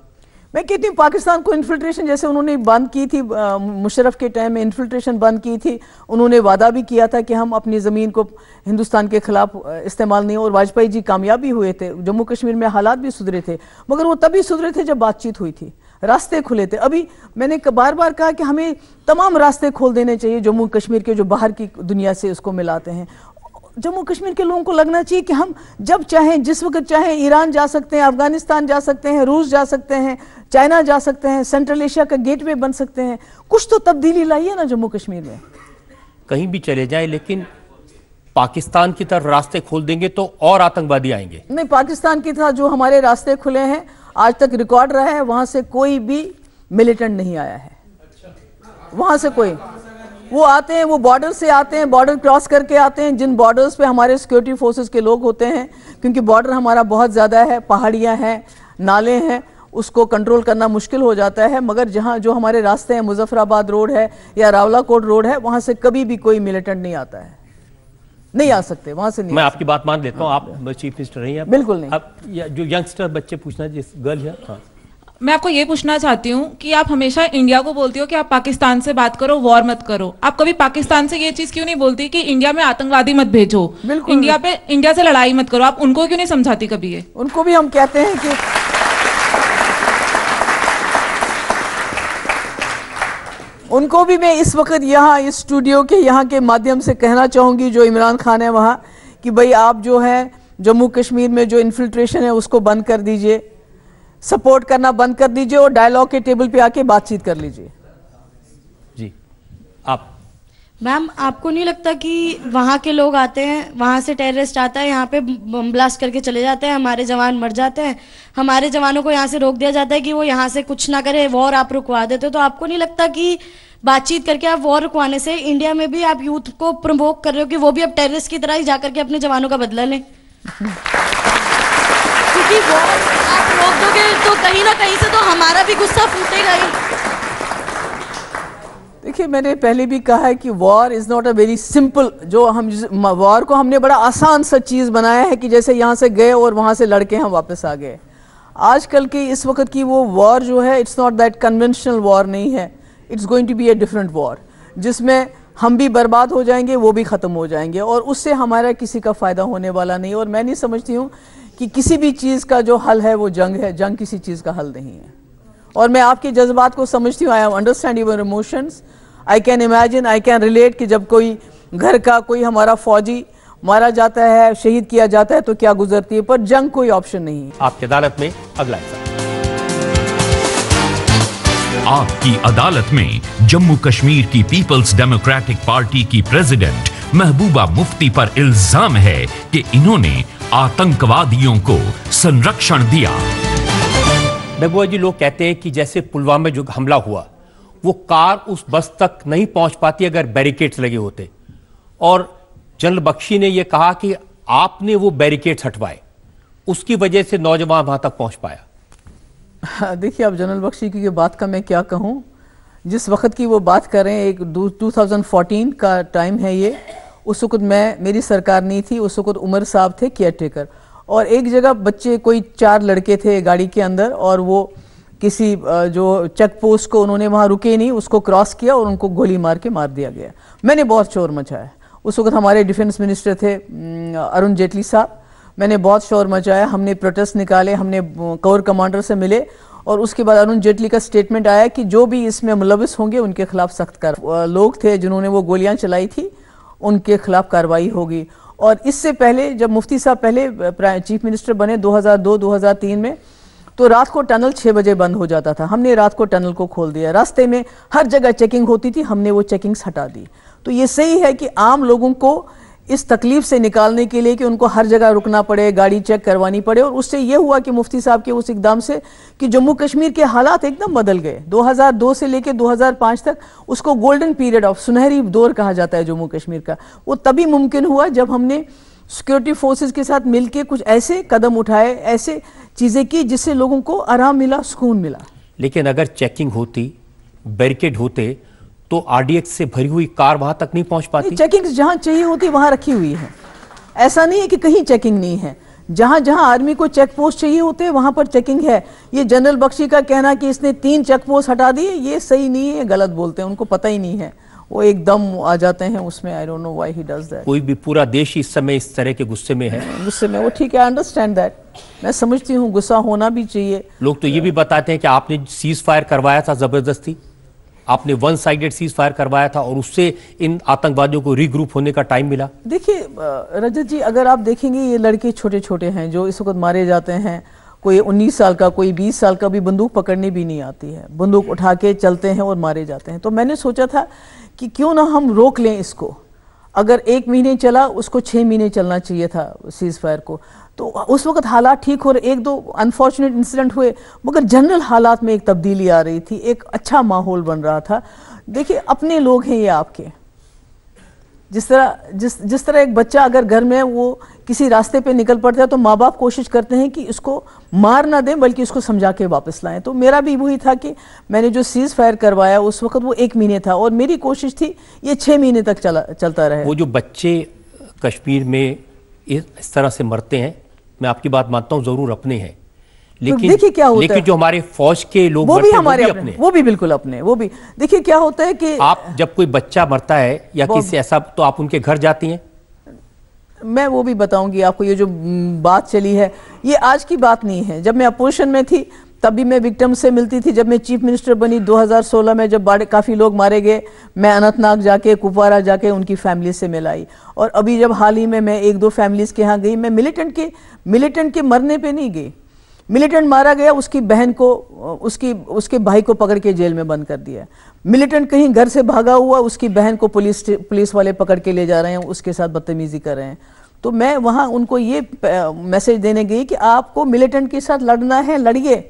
मैं कहती हूँ पाकिस्तान को इन्फिल्ट्रेशन जैसे उन्होंने बंद की थी, मुशर्रफ के टाइम में इन्फिल्ट्रेशन बंद की थी, उन्होंने वादा भी किया था कि हम अपनी ज़मीन को हिंदुस्तान के खिलाफ इस्तेमाल नहीं, और वाजपेयी जी कामयाब भी हुए थे, जम्मू कश्मीर में हालात भी सुधरे थे, मगर वो तभी सुधरे थे जब बातचीत हुई थी, रास्ते खुले थे। अभी मैंने बार बार कहा कि हमें तमाम रास्ते खोल देने चाहिए जम्मू कश्मीर के, जो बाहर की दुनिया से उसको मिलाते हैं। जम्मू कश्मीर के लोगों को लगना चाहिए कि हम जब चाहें, जिस वक्त चाहें, ईरान जा सकते हैं, अफगानिस्तान जा सकते हैं, रूस जा सकते हैं, चाइना जा सकते हैं, सेंट्रल एशिया का गेटवे बन सकते हैं। कुछ तो तब्दीली लाइए ना जम्मू कश्मीर में। कहीं भी चले जाएं, लेकिन पाकिस्तान की तरफ रास्ते खोल देंगे तो और आतंकवादी आएंगे। नहीं, पाकिस्तान की तरफ जो हमारे रास्ते खुले हैं, आज तक रिकॉर्ड रहा है, वहां से कोई भी मिलिटेंट नहीं आया है। वहां से कोई, वो आते हैं, वो बॉर्डर से आते हैं, बॉर्डर क्रॉस करके आते हैं, जिन बॉर्डर्स पे हमारे सिक्योरिटी फोर्सेस के लोग होते हैं, क्योंकि बॉर्डर हमारा बहुत ज़्यादा है, पहाड़ियाँ हैं, नाले हैं, उसको कंट्रोल करना मुश्किल हो जाता है। मगर जहाँ जो हमारे रास्ते हैं, मुजफ्फराबाद रोड है या रावलाकोट रोड है, वहाँ से कभी भी कोई मिलिटेंट नहीं आता है, नहीं आ सकते वहाँ से। नहीं, मैं आपकी बात मान लेता हूँ, आप चीफ मिनिस्टर रही हैं। बिल्कुल नहीं। अब जो यंगस्टर बच्चे पूछना, जिस गर्ल है, हाँ, मैं आपको ये पूछना चाहती हूँ कि आप हमेशा इंडिया को बोलती हो कि आप पाकिस्तान से बात करो, वॉर मत करो, आप कभी पाकिस्तान से ये चीज क्यों नहीं बोलती कि इंडिया में आतंकवादी मत भेजो, इंडिया से लड़ाई मत करो? आप उनको क्यों नहीं समझाती कभी? ये उनको भी हम कहते हैं कि उनको भी मैं इस वक्त यहाँ इस स्टूडियो के यहाँ के माध्यम से कहना चाहूंगी, जो इमरान खान है वहाँ, कि भाई आप जो है जम्मू कश्मीर में जो इन्फिल्ट्रेशन है उसको बंद कर दीजिए, सपोर्ट करना बंद कर दीजिए और डायलॉग के टेबल पे आके बातचीत कर लीजिए। जी, आप मैम, आपको नहीं लगता कि वहाँ के लोग आते हैं, वहाँ से टेररिस्ट आता है, यहाँ पे बम ब्लास्ट करके चले जाते हैं, हमारे जवान मर जाते हैं, हमारे जवानों को यहाँ से रोक दिया जाता है कि वो यहाँ से कुछ ना करे, वॉर आप रुकवा देते हो? तो आपको नहीं लगता कि बातचीत करके आप वॉर रुकवाने से इंडिया में भी आप यूथ को प्रमोट कर रहे हो कि वो भी अब टेररिस्ट की तरह ही जाकर के अपने जवानों का बदला लें? क्योंकि वॉर आप रोक दोगे तो कहीं ना कहीं से तो हमारा भी गुस्सा फूटेगा ही। देखिए, मैंने पहले भी कहा है कि war is not a very simple, जो हम वॉर को हमने बड़ा आसान सा चीज बनाया है कि जैसे यहाँ से गए और वहाँ से लड़के हम वापस आ गए। आजकल की इस वक्त की वो वॉर जो है, it's not that conventional war नहीं है, it's going to be a different war, जिसमें हम भी बर्बाद हो जाएंगे, वो भी ख़त्म हो जाएंगे, और उससे हमारा किसी का फ़ायदा होने वाला नहीं। और मैं नहीं समझती हूँ कि किसी भी चीज़ का जो हल है वो जंग है, जंग किसी चीज़ का हल नहीं है। और मैं आपके जज्बात को समझती हूँ, I understand your emotions, I can imagine, I can relate कि जब कोई घर का कोई हमारा फौजी मारा जाता है, शहीद किया जाता है, तो क्या गुजरती है, पर जंग कोई ऑप्शन नहीं है। आपकी अदालत में अगला हिस्सा। आपकी अदालत में जम्मू कश्मीर की पीपल्स डेमोक्रेटिक पार्टी की प्रेसिडेंट महबूबा मुफ्ती पर इल्जाम है कि इन्होंने आतंकवादियों को संरक्षण दिया। महबूबा जी, लोग कहते हैं कि जैसे पुलवामा में जो हमला हुआ वो कार उस बस तक नहीं पहुंच पाती अगर बैरिकेड्स लगे होते। और जनरल बख्शी ने यह कहा कि आपने वो बैरिकेड्स हटवाए, उसकी वजह से नौजवान वहां तक पहुंच पाया। देखिए, अब जनरल बख्शी की बात का मैं क्या कहूं, जिस वक्त की वो बात कर रहे हैं, एक 2014 का टाइम है ये। उस वक्त मेरी सरकार नहीं थी, उस वक्त उमर साहब थे केयरटेकर, और एक जगह बच्चे, कोई 4 लड़के थे गाड़ी के अंदर, और वो किसी जो चेक पोस्ट को उन्होंने वहाँ रुके नहीं, उसको क्रॉस किया और उनको गोली मार के मार दिया गया। मैंने बहुत शोर मचाया। उस वक्त हमारे डिफेंस मिनिस्टर थे अरुण जेटली साहब। मैंने बहुत शोर मचाया, हमने प्रोटेस्ट निकाले, हमने कोर कमांडर से मिले, और उसके बाद अरुण जेटली का स्टेटमेंट आया कि जो भी इसमें मुलविस होंगे उनके खिलाफ सख्त कार्रवाई, लोग थे जिन्होंने वो गोलियां चलाई थी उनके खिलाफ कार्रवाई होगी। और इससे पहले जब मुफ्ती साहब पहले चीफ मिनिस्टर बने 2002-2003 में, तो रात को टनल 6 बजे बंद हो जाता था। हमने रात को टनल को खोल दिया, रास्ते में हर जगह चेकिंग होती थी, हमने वो चेकिंग्स हटा दी। तो ये सही है कि आम लोगों को इस तकलीफ से निकालने के लिए कि उनको हर जगह रुकना पड़े, गाड़ी चेक करवानी पड़े, और उससे ये हुआ कि मुफ्ती साहब के उस इकदाम से कि जम्मू कश्मीर के हालात एकदम बदल गए। 2002 से लेकर 2005 तक उसको गोल्डन पीरियड ऑफ, सुनहरी दौर कहा जाता है जम्मू कश्मीर का, वो तभी मुमकिन हुआ जब हमने सिक्योरिटी फोर्सेस के साथ मिलकर कुछ ऐसे कदम उठाए, ऐसे चीजें की जिससे लोगों को आराम मिला, सुकून मिला। लेकिन अगर चेकिंग होती, बैरिकेड होते, तो आरडीएक्स से भरी हुई कार वहां तक नहीं पहुंच पाती। चेकिंग जहां चाहिए होती वहां रखी हुई है, ऐसा नहीं है कि कहीं चेकिंग नहीं है। जहां जहां आर्मी को चेक पोस्ट चाहिए होते हैं वहां पर चेकिंग है। ये जनरल बख्शी का कहना कि इसने 3 चेक पोस्ट हटा दिए, ये सही नहीं है, गलत बोलते हैं, उनको पता ही नहीं है, वो एकदम आ जाते हैं उसमें। I don't know why he does that. कोई भी पूरा देश इस समय इस तरह के गुस्से में है, गुस्से में, वो ठीक है, आई अंडरस्टैंड दैट, मैं समझती हूँ, गुस्सा होना भी चाहिए। लोग तो ये भी बताते हैं कि आपने सीज फायर करवाया था जबरदस्ती, आपने वन साइडेड सीज फायर करवाया था और उससे इन आतंकवादियों को रीग्रुप होने का टाइम मिला। देखिए रजत जी, अगर आप देखेंगे ये लड़के छोटे छोटे हैं जो इस वक्त मारे जाते हैं, कोई 19 साल का, कोई 20 साल का भी बंदूक पकड़नी भी नहीं आती है, बंदूक उठा के चलते हैं और मारे जाते हैं। तो मैंने सोचा था कि क्यों ना हम रोक लें इसको। अगर 1 महीने चला, उसको 6 महीने चलना चाहिए था सीज फायर को। तो उस वक्त हालात ठीक हो रहे, 1-2 अनफॉर्चुनेट इंसिडेंट हुए, मगर जनरल हालात में एक तब्दीली आ रही थी, एक अच्छा माहौल बन रहा था। देखिए, अपने लोग हैं ये आपके। जिस तरह एक बच्चा अगर घर में वो किसी रास्ते पे निकल पड़ता है तो माँ बाप कोशिश करते हैं कि इसको मार ना दें, बल्कि इसको समझा के वापस लाएं। तो मेरा भी वही था कि मैंने जो सीज फायर करवाया उस वक्त वो 1 महीने था, और मेरी कोशिश थी ये 6 महीने तक चलता रहे। वो जो बच्चे कश्मीर में इस तरह से मरते हैं, मैं आपकी बात मानता हूं, जरूर अपने हैं, लेकिन तो देखिए क्या होता लेकिन है, जो हमारे फौज के लोग वो भी हमारे वो भी अपने, वो भी बिल्कुल अपने, वो भी। देखिए क्या होता है कि आप जब कोई बच्चा मरता है या किसी ऐसा, तो आप उनके घर जाती हैं? मैं वो भी बताऊंगी आपको। ये जो बात चली है ये आज की बात नहीं है। जब मैं अपोजिशन में थी तभी मैं विक्टिम से मिलती थी। जब मैं चीफ मिनिस्टर बनी 2016 में, जब काफ़ी लोग मारे गए, मैं अनंतनाग जाके, कुपवारा जाके उनकी फैमिली से मिलाई। और अभी जब हाल ही में मैं 1-2 फैमिलीज के यहाँ गई, मैं मिलिटेंट के मरने पे नहीं गई। मिलिटेंट मारा गया, उसकी बहन को, उसके भाई को पकड़ के जेल में बंद कर दिया। मिलिटेंट कहीं घर से भागा हुआ, उसकी बहन को पुलिस वाले पकड़ के ले जा रहे हैं, उसके साथ बदतमीजी कर रहे हैं। तो मैं वहाँ उनको ये मैसेज देने गई कि आपको मिलिटेंट के साथ लड़ना है, लड़िए,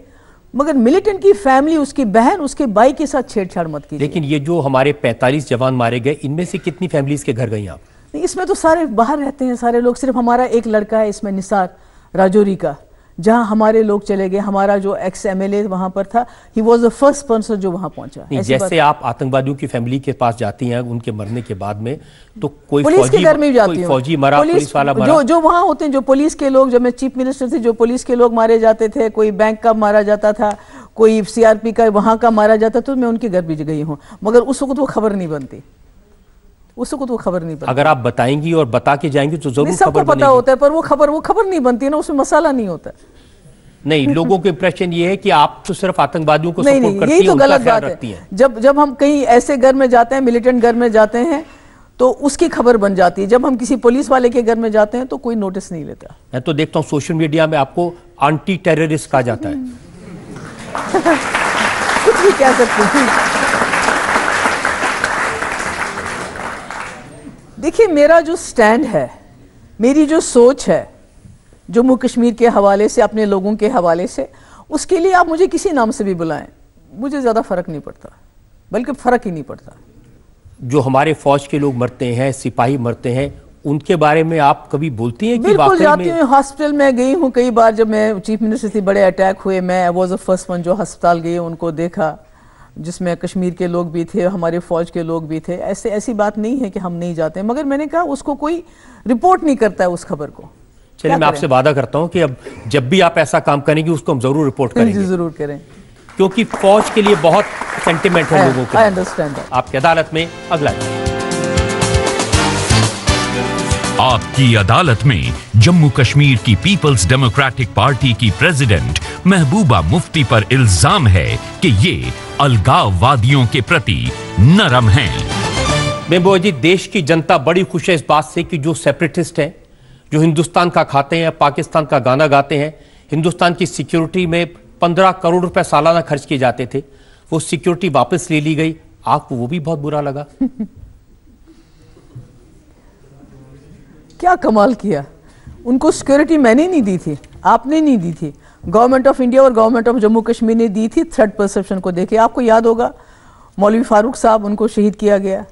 मगर मिलिटेंट की फैमिली, उसकी बहन, उसके भाई के साथ छेड़छाड़ मत कीजिए। लेकिन ये जो हमारे 45 जवान मारे गए, इनमें से कितनी फैमिलीज के घर गई आप? नहीं, इसमें तो सारे बाहर रहते हैं सारे लोग। सिर्फ हमारा एक लड़का है इसमें, निसार राजौरी का, जहां हमारे लोग चले गए। हमारा जो एक्स एमएलए वहां पर था, he was the first person जो वहां पहुंचा। जैसे आप आतंकवादियों की फैमिली के पास जाती हैं उनके मरने के बाद में, तो कोई पुलिस के घर में जाती है, फौजी मरा, पुलिस वाला मरा, जो वहां होते हैं, जो पुलिस के लोग, जब मैं चीफ मिनिस्टर थी, जो पुलिस के लोग मारे जाते थे, कोई बैंक का मारा जाता था, कोई सीआरपी का वहां का मारा जाता, तो मैं उनके घर भी गई हूँ, मगर उस वक्त वो खबर नहीं बनती, उस वक्त वो खबर नहीं बनती। अगर आप बताएंगी और बता के जाएंगी तो जरूर सबको पता होता है, पर वो खबर नहीं बनती ना, उसमें मसाला नहीं होता। नहीं, लोगों के इंप्रेशन ये है कि आप तो सिर्फ आतंकवादियों को सपोर्ट करती हैं, यही तो गलत बात है। जब हम कहीं ऐसे घर में जाते हैं, मिलिटेंट घर में जाते हैं, तो उसकी खबर बन जाती है। जब हम किसी पुलिस वाले के घर में जाते हैं तो कोई नोटिस नहीं लेता। मैं तो देखता हूँ सोशल मीडिया में आपको एंटी टेररिस्ट कहा जाता है। कुछ भी कह सकते हैं। देखिए, मेरा जो स्टैंड है, मेरी जो सोच है जम्मू कश्मीर के हवाले से, अपने लोगों के हवाले से, उसके लिए आप मुझे किसी नाम से भी बुलाएं, मुझे ज़्यादा फर्क नहीं पड़ता। बल्कि फर्क ही नहीं पड़ता। जो हमारे फौज के लोग मरते हैं, सिपाही मरते हैं, उनके बारे में आप कभी बोलती हैं कि बिल्कुल जाती हूँ। हॉस्पिटल में गई हूँ कई बार, जब मैं चीफ मिनिस्टर थी, बड़े अटैक हुए, मैं वाज द फर्स्ट वन जो अस्पताल गई, उनको देखा, जिसमें कश्मीर के लोग भी थे, हमारे फौज के लोग भी थे। ऐसी बात नहीं है कि हम नहीं जाते, मगर मैंने कहा उसको कोई रिपोर्ट नहीं करता है उस खबर को। चलिए, मैं आपसे वादा करता हूं कि अब जब भी आप ऐसा काम करेंगे उसको हम जरूर रिपोर्ट करेंगे। जी जरूर करें, क्योंकि फौज के लिए बहुत सेंटिमेंट है लोगों के। I understand. आपकी अदालत में अगला आपकी अदालत में जम्मू कश्मीर की पीपल्स डेमोक्रेटिक पार्टी की प्रेसिडेंट महबूबा मुफ्ती पर इल्जाम है कि ये अलगाववादियों के प्रति नरम हैं। महबूबा जी, देश की जनता बड़ी खुश है इस बात से कि जो सेपरेटिस्ट हैं, जो हिंदुस्तान का खाते हैं, पाकिस्तान का गाना गाते हैं, हिंदुस्तान की सिक्योरिटी में 15 करोड़ रुपए सालाना खर्च किए जाते थे, वो सिक्योरिटी वापस ले ली गई। आपको वो भी बहुत बुरा लगा? क्या कमाल किया, उनको सिक्योरिटी मैंने नहीं दी थी, आपने नहीं दी थी, गवर्नमेंट ऑफ इंडिया और गवर्नमेंट ऑफ जम्मू कश्मीर ने दी थी थ्रेट परसेप्शन को देखे। आपको याद होगा मौलवी फारूक साहब, उनको शहीद किया गया,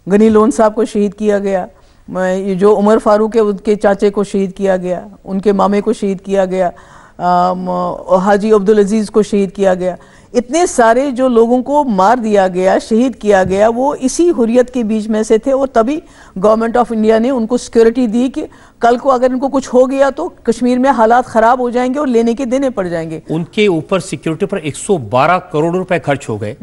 गनी लोन साहब को शहीद किया गया, ये जो उमर फारूक है उनके चाचे को शहीद किया गया, उनके मामे को शहीद किया गया, हाजी अब्दुल अजीज को शहीद किया गया। इतने सारे जो लोगों को मार दिया गया, शहीद किया गया, वो इसी हुर्रियत के बीच में से थे। और तभी गवर्नमेंट ऑफ इंडिया ने उनको सिक्योरिटी दी कि कल को अगर इनको कुछ हो गया तो कश्मीर में हालात खराब हो जाएंगे और लेने के देने पड़ जाएंगे। उनके ऊपर सिक्योरिटी पर 112 करोड़ रुपए खर्च हो गए।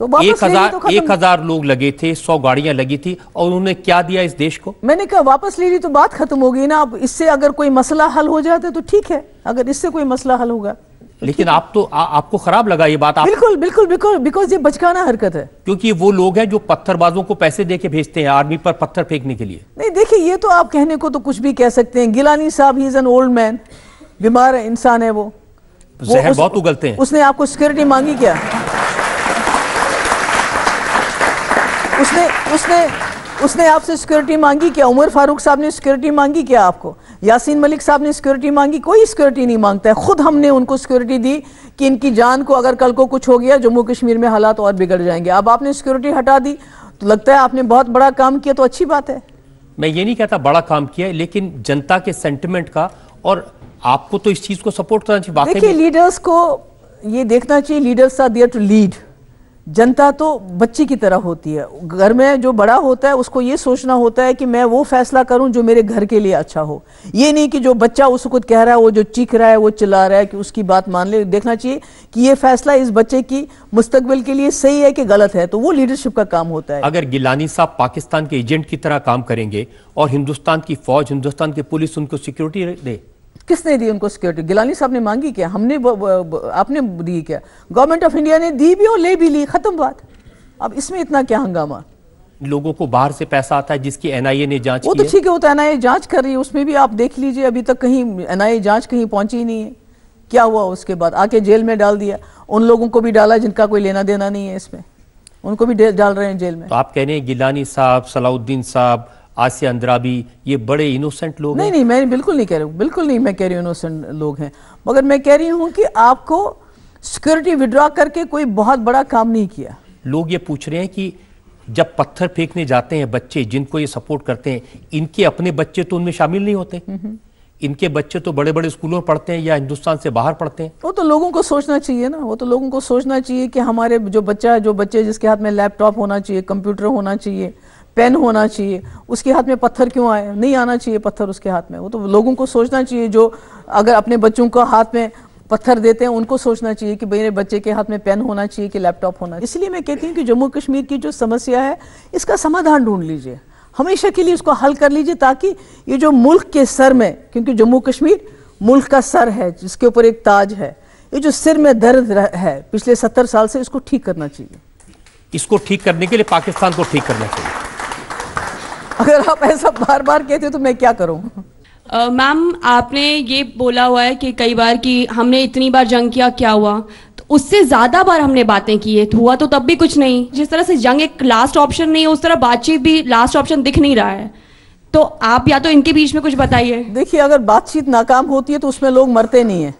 तो 1000 लोग लगे थे, 100 गाड़ियां लगी थी, और उन्होंने क्या दिया इस देश को? मैंने कहा वापस ले ली तो बात खत्म हो गई ना। अब इससे अगर कोई मसला हल हो जाता तो ठीक है, अगर इससे कोई मसला हल होगा तो लेकिन आप तो आपको खराब लगा ये बात? बिल्कुल बिल्कुल बिल्कुल, बिकॉज ये बचकाना हरकत है। क्योंकि वो लोग हैं जो पत्थरबाजों को पैसे देके भेजते हैं आर्मी पर पत्थर फेंकने के लिए। नहीं देखिए, ये तो आप कहने को तो कुछ भी कह सकते हैं। गिलानी साहब, he is an old man, बीमार इंसान है, वो जहर बहुत उगलते हैं। उसने आपको सिक्योरिटी मांगी क्या? उसने आपसे सिक्योरिटी मांगी क्या? उमर फारूक साहब ने सिक्योरिटी मांगी क्या आपको? यासीन मलिक साहब ने सिक्योरिटी मांगी? कोई सिक्योरिटी नहीं मांगता है। खुद हमने उनको सिक्योरिटी दी कि इनकी जान को अगर कल को कुछ हो गया, जम्मू कश्मीर में हालात और बिगड़ जाएंगे। अब आपने सिक्योरिटी हटा दी तो लगता है आपने बहुत बड़ा काम किया, तो अच्छी बात है। मैं ये नहीं कहता बड़ा काम किया है, लेकिन जनता के सेंटिमेंट का, और आपको तो इस चीज को सपोर्ट करना चाहिए। देखिए, लीडर्स को ये देखना चाहिए, leaders are there to lead. जनता तो बच्ची की तरह होती है। घर में जो बड़ा होता है उसको ये सोचना होता है कि मैं वो फैसला करूं जो मेरे घर के लिए अच्छा हो। ये नहीं कि जो बच्चा उसको कुछ कह रहा है, वो जो चीख रहा है, वो चिल्ला रहा है, कि उसकी बात मान ले। देखना चाहिए कि ये फैसला इस बच्चे की मुस्तकबिल के लिए सही है कि गलत है, तो वो लीडरशिप का काम होता है। अगर गिलानी साहब पाकिस्तान के एजेंट की तरह काम करेंगे और हिंदुस्तान की फौज, हिंदुस्तान की पुलिस उनको सिक्योरिटी दे, किसने दी उनको सिक्योरिटी? गिलानी साहब ने मांगी क्या? हमने आपने दी क्या? गवर्नमेंट ऑफ इंडिया ने दी भी और ले भी ली, खत्म बात। अब इसमें इतना क्या हंगामा? लोगों को बाहर से पैसा आता है जिसकी एनआईए ने जांच की है। वो तो ठीक है, वो तो एनआईए जांच कर रही है, उसमें भी आप देख लीजिए, अभी तक कहीं एनआईए जांच कहीं पहुंची ही नहीं है। क्या हुआ उसके बाद? आके जेल में डाल दिया। उन लोगों को भी डाला जिनका कोई लेना देना नहीं है इसमें, उनको भी डाल रहे हैं जेल में। तो आप कह रहे हैं गिलानी साहब, सलाउद्दीन साहब, आसिया अंद्राबी, ये बड़े इनोसेंट लोग हैं? नहीं, मैं बिल्कुल नहीं कह रही हूँ, बिल्कुल नहीं मैं कह रही हूँ इनोसेंट लोग हैं, मगर मैं कह रही हूँ कि आपको सिक्योरिटी विड्रॉ करके कोई बहुत बड़ा काम नहीं किया। लोग ये पूछ रहे हैं कि जब पत्थर फेंकने जाते हैं बच्चे जिनको ये सपोर्ट करते हैं, इनके अपने बच्चे तो उनमें शामिल नहीं होते? इनके बच्चे तो बड़े बड़े स्कूलों में पढ़ते हैं या हिंदुस्तान से बाहर पढ़ते हैं। वो तो लोगों को सोचना चाहिए ना, वो तो लोगों को सोचना चाहिए कि हमारे जो बच्चे जिसके हाथ में लैपटॉप होना चाहिए, कंप्यूटर होना चाहिए, पेन होना चाहिए, उसके हाथ में पत्थर क्यों आए? नहीं आना चाहिए पत्थर उसके हाथ में। वो तो लोगों को सोचना चाहिए, जो अगर अपने बच्चों को हाथ में पत्थर देते हैं उनको सोचना चाहिए कि मेरे बच्चे के हाथ में पेन होना चाहिए कि लैपटॉप होना चाहिए। इसलिए मैं कहती हूँ कि जम्मू कश्मीर की जो समस्या है इसका समाधान ढूंढ लीजिए, हमेशा के लिए इसको हल कर लीजिए, ताकि ये जो मुल्क के सर में, क्योंकि जम्मू कश्मीर मुल्क का सर है जिसके ऊपर एक ताज है, ये जो सिर में दर्द है पिछले 70 साल से, इसको ठीक करना चाहिए। इसको ठीक करने के लिए पाकिस्तान को ठीक करना चाहिए। अगर आप ऐसा बार बार कहते हो तो मैं क्या करूं? मैम, आपने ये बोला हुआ है कि कई बार कि हमने इतनी बार जंग किया, क्या हुआ? तो उससे ज़्यादा बार हमने बातें की है, हुआ तो तब भी कुछ नहीं। जिस तरह से जंग एक लास्ट ऑप्शन नहीं है, उस तरह बातचीत भी लास्ट ऑप्शन दिख नहीं रहा है। तो आप या तो इनके बीच में कुछ बताइए। देखिए, अगर बातचीत नाकाम होती है तो उसमें लोग मरते नहीं है।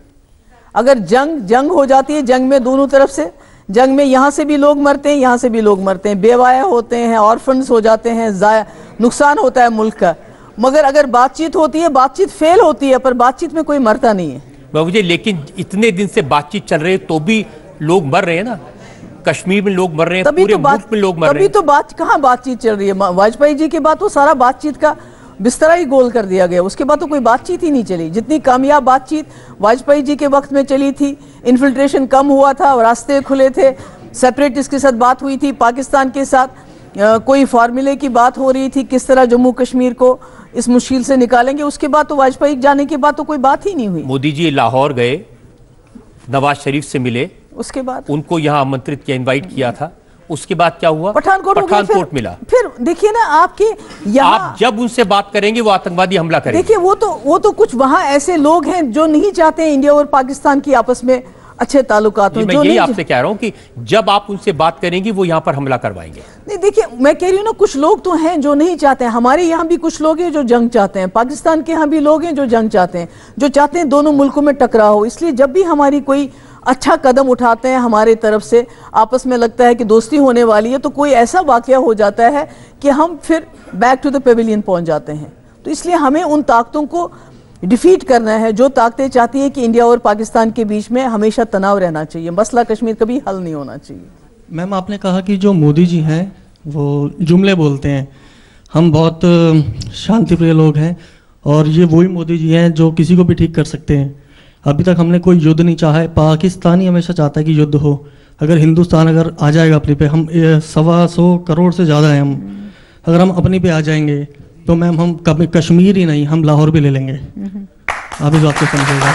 अगर जंग हो जाती है, जंग में दोनों तरफ से जंग में यहाँ से भी लोग मरते हैं, यहाँ से भी लोग मरते हैं, बेवाया होते हैं, ऑर्फन्स हो जाते हैं, नुकसान होता है मुल्क का। मगर अगर बातचीत होती है, बातचीत फेल होती है, पर बातचीत में कोई मरता नहीं है बाबूजी। लेकिन इतने दिन से बातचीत चल रही है तो भी लोग मर रहे हैं ना, कश्मीर में लोग मर रहे हैं, पूरे मुल्क में लोग मर रहे हैं। तभी तो कहाँ बातचीत चल रही है? वाजपेयी जी के बाद तो सारा बातचीत का बिस्तरा ही गोल कर दिया गया, उसके बाद तो कोई बातचीत ही नहीं चली। जितनी कामयाब बातचीत वाजपेयी जी के वक्त में चली थी, इन्फिल्ट्रेशन कम हुआ था, रास्ते खुले थे, सेपरेटिस्ट के साथ बात हुई थी, पाकिस्तान के साथ कोई फार्मूले की बात हो रही थी, किस तरह जम्मू कश्मीर को इस मुश्किल से निकालेंगे। उसके बाद तो वाजपेयी जाने के बाद तो कोई बात ही नहीं हुई। मोदी जी लाहौर गए, नवाज शरीफ से मिले, उसके बाद उनको यहाँ आमंत्रित किया, इनवाइट किया था, उसके बाद क्या हुआ? पठानकोट मिला। फिर देखिए ना, आपके यहाँ आप जब उनसे बात करेंगे वो आतंकवादी हमला करेंगे। देखिए वो तो कुछ वहाँ ऐसे लोग हैं जो नहीं चाहते हैं इंडिया और पाकिस्तान की आपस में अच्छे ताल्लुकात हो। मैं यही आपसे कह रहा हूँ कि जब आप उनसे बात करेंगे वो यहाँ पर हमला करवाएंगे। नहीं, देखिए मैं कह रही हूँ ना, कुछ लोग तो हैं जो नहीं चाहते हैं। हमारे यहाँ भी कुछ लोग हैं जो जंग चाहते हैं, पाकिस्तान के यहाँ भी लोग हैं जो जंग चाहते हैं, जो चाहते हैं दोनों मुल्कों में टकराव हो। इसलिए जब भी हमारी कोई अच्छा कदम उठाते हैं हमारे तरफ से, आपस में लगता है कि दोस्ती होने वाली है, तो कोई ऐसा वाकया हो जाता है कि हम फिर बैक टू द पेविलियन पहुंच जाते हैं। तो इसलिए हमें उन ताकतों को डिफीट करना है जो ताकतें चाहती हैं कि इंडिया और पाकिस्तान के बीच में हमेशा तनाव रहना चाहिए, मसला कश्मीर कभी हल नहीं होना चाहिए। मैम, आपने कहा कि जो मोदी जी हैं वो जुमले बोलते हैं, हम बहुत शांतिप्रिय लोग हैं और ये वही मोदी जी हैं जो किसी को भी ठीक कर सकते हैं। अभी तक हमने कोई युद्ध नहीं चाहा है, पाकिस्तान ही हमेशा चाहता है कि युद्ध हो। अगर हिंदुस्तान अगर आ जाएगा अपनी पे, हम 125 करोड़ से ज़्यादा हैं हम, अगर हम अपनी पे आ जाएंगे तो मैम हम कभी कश्मीर ही नहीं, हम लाहौर भी ले लेंगे। आप इस बात को समझिएगा।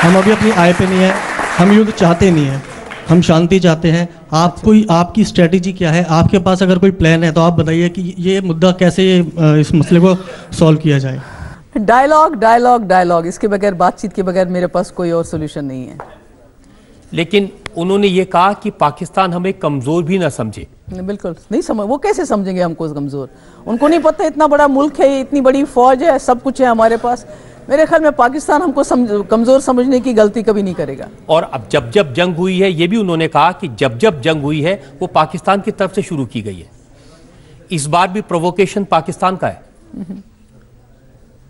हम अभी अपनी आय पे नहीं है, हम युद्ध चाहते नहीं हैं, हम शांति चाहते हैं। आपकी स्ट्रेटजी क्या है? आपके पास अगर कोई प्लान है तो आप बताइए कि ये मुद्दा कैसे इस मसले को सॉल्व किया जाए। डायलॉग डायलॉग डायलॉग, इसके बगैर, बातचीत के बगैर मेरे पास कोई और सोल्यूशन नहीं है। लेकिन उन्होंने ये कहा कि पाकिस्तान हमें कमजोर भी ना समझे। बिल्कुल नहीं समझ, वो कैसे समझेंगे हमको कमजोर? उनको नहीं पता इतना बड़ा मुल्क है, इतनी बड़ी फौज है, सब कुछ है हमारे पास। मेरे ख्याल में पाकिस्तान हमको कमजोर समझने की गलती कभी नहीं करेगा। और अब जब जब जंग हुई है, ये भी उन्होंने कहा कि जब जब जंग हुई है वो पाकिस्तान की तरफ से शुरू की गई है। इस बार भी प्रोवोकेशन पाकिस्तान का है।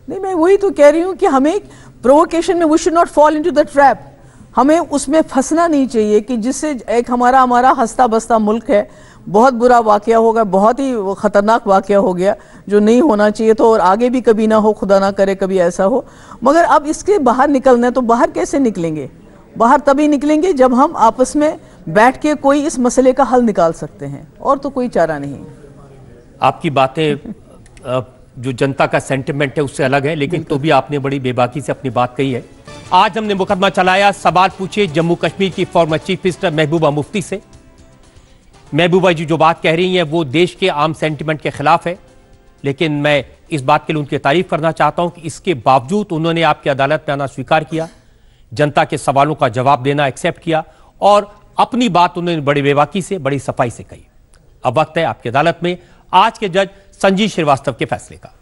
नहीं, मैं वही तो कह रही हूँ कि हमें प्रोवोकेशन में we should not fall into the trap. हमें उसमें फंसना नहीं चाहिए कि जिससे एक हमारा हंसता बसता मुल्क है, बहुत बुरा वाकया होगा, बहुत ही खतरनाक वाकया हो गया जो नहीं होना चाहिए तो, और आगे भी कभी ना हो, खुदा ना करे कभी ऐसा हो। मगर अब इसके बाहर निकलना है तो बाहर कैसे निकलेंगे? बाहर तभी निकलेंगे जब हम आपस में बैठ के कोई इस मसले का हल निकाल सकते हैं, और तो कोई चारा नहीं। आपकी बातें जो जनता का सेंटिमेंट है उससे अलग है, लेकिन तो भी आपने बड़ी बेबाकी से अपनी बात कही है। आज हमने मुकदमा चलाया सवाल पूछे जम्मू कश्मीर की former chief minister Mehbooba Mufti से। महबूबा जी जो बात कह रही हैं वो देश के आम सेंटिमेंट के खिलाफ है, लेकिन मैं इस बात के लिए उनकी तारीफ करना चाहता हूं कि इसके बावजूद उन्होंने आपकी अदालत में आना स्वीकार किया, जनता के सवालों का जवाब देना एक्सेप्ट किया, और अपनी बात उन्होंने बड़ी बेबाकी से, बड़ी सफाई से कही। अब वक्त है आपकी अदालत में आज के जज संजीव श्रीवास्तव के फैसले का।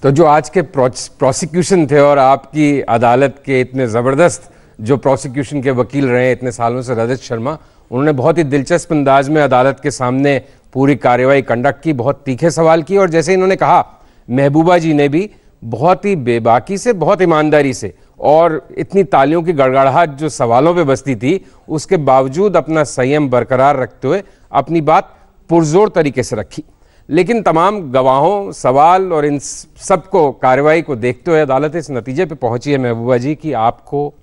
तो जो आज के प्रोसिक्यूशन थे और आपकी अदालत के इतने ज़बरदस्त जो प्रोसिक्यूशन के वकील रहे इतने सालों से, रजत शर्मा, उन्होंने बहुत ही दिलचस्प अंदाज में अदालत के सामने पूरी कार्रवाई कंडक्ट की, बहुत तीखे सवाल किए, और जैसे इन्होंने कहा महबूबा जी ने भी बहुत ही बेबाकी से, बहुत ईमानदारी से, और इतनी तालियों की गड़गड़ाहट जो सवालों पे बसती थी उसके बावजूद अपना संयम बरकरार रखते हुए अपनी बात पुरजोर तरीके से रखी। लेकिन तमाम गवाहों, सवाल और इन सबको, कार्रवाई को देखते हुए अदालत इस नतीजे पे पहुंची है महबूबा जी कि आपको,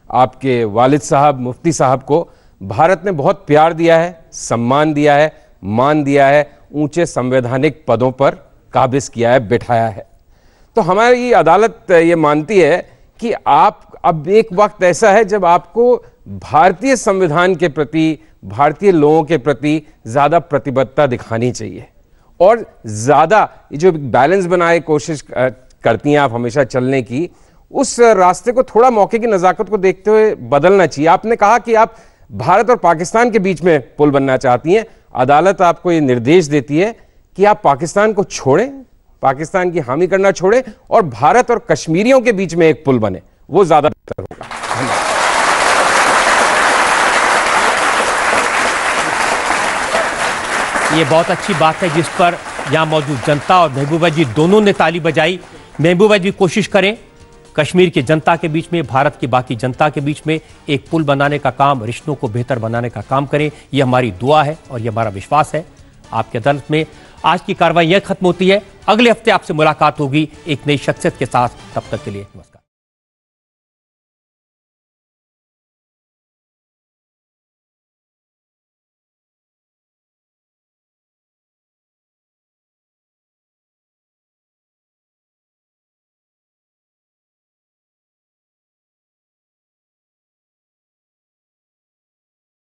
आपके वालिद साहब मुफ्ती साहब को भारत ने बहुत प्यार दिया है, सम्मान दिया है, मान दिया है, ऊंचे संवैधानिक पदों पर काबिज किया है, बिठाया है। तो हमारी अदालत ये मानती है कि आप, अब एक वक्त ऐसा है जब आपको भारतीय संविधान के प्रति, भारतीय लोगों के प्रति ज़्यादा प्रतिबद्धता दिखानी चाहिए, और ज़्यादा जो बैलेंस बनाए कोशिश करती हैं आप हमेशा चलने की, उस रास्ते को थोड़ा मौके की नज़ाकत को देखते हुए बदलना चाहिए। आपने कहा कि आप भारत और पाकिस्तान के बीच में पुल बनना चाहती हैं। अदालत आपको ये निर्देश देती है कि आप पाकिस्तान को छोड़ें, पाकिस्तान की हामी करना छोड़ें, और भारत और कश्मीरियों के बीच में एक पुल बने, वो ज़्यादा बेहतर होगा। ये बहुत अच्छी बात है जिस पर यहाँ मौजूद जनता और महबूबा जी दोनों ने ताली बजाई। महबूबा जी कोशिश करें कश्मीर की जनता के बीच में, भारत की बाकी जनता के बीच में एक पुल बनाने का काम, रिश्तों को बेहतर बनाने का काम करें। ये हमारी दुआ है और ये हमारा विश्वास है। आपकी अदालत में आज की कार्रवाई यह खत्म होती है। अगले हफ्ते आपसे मुलाकात होगी एक नई शख्सियत के साथ। तब तक के लिए नमस्कार।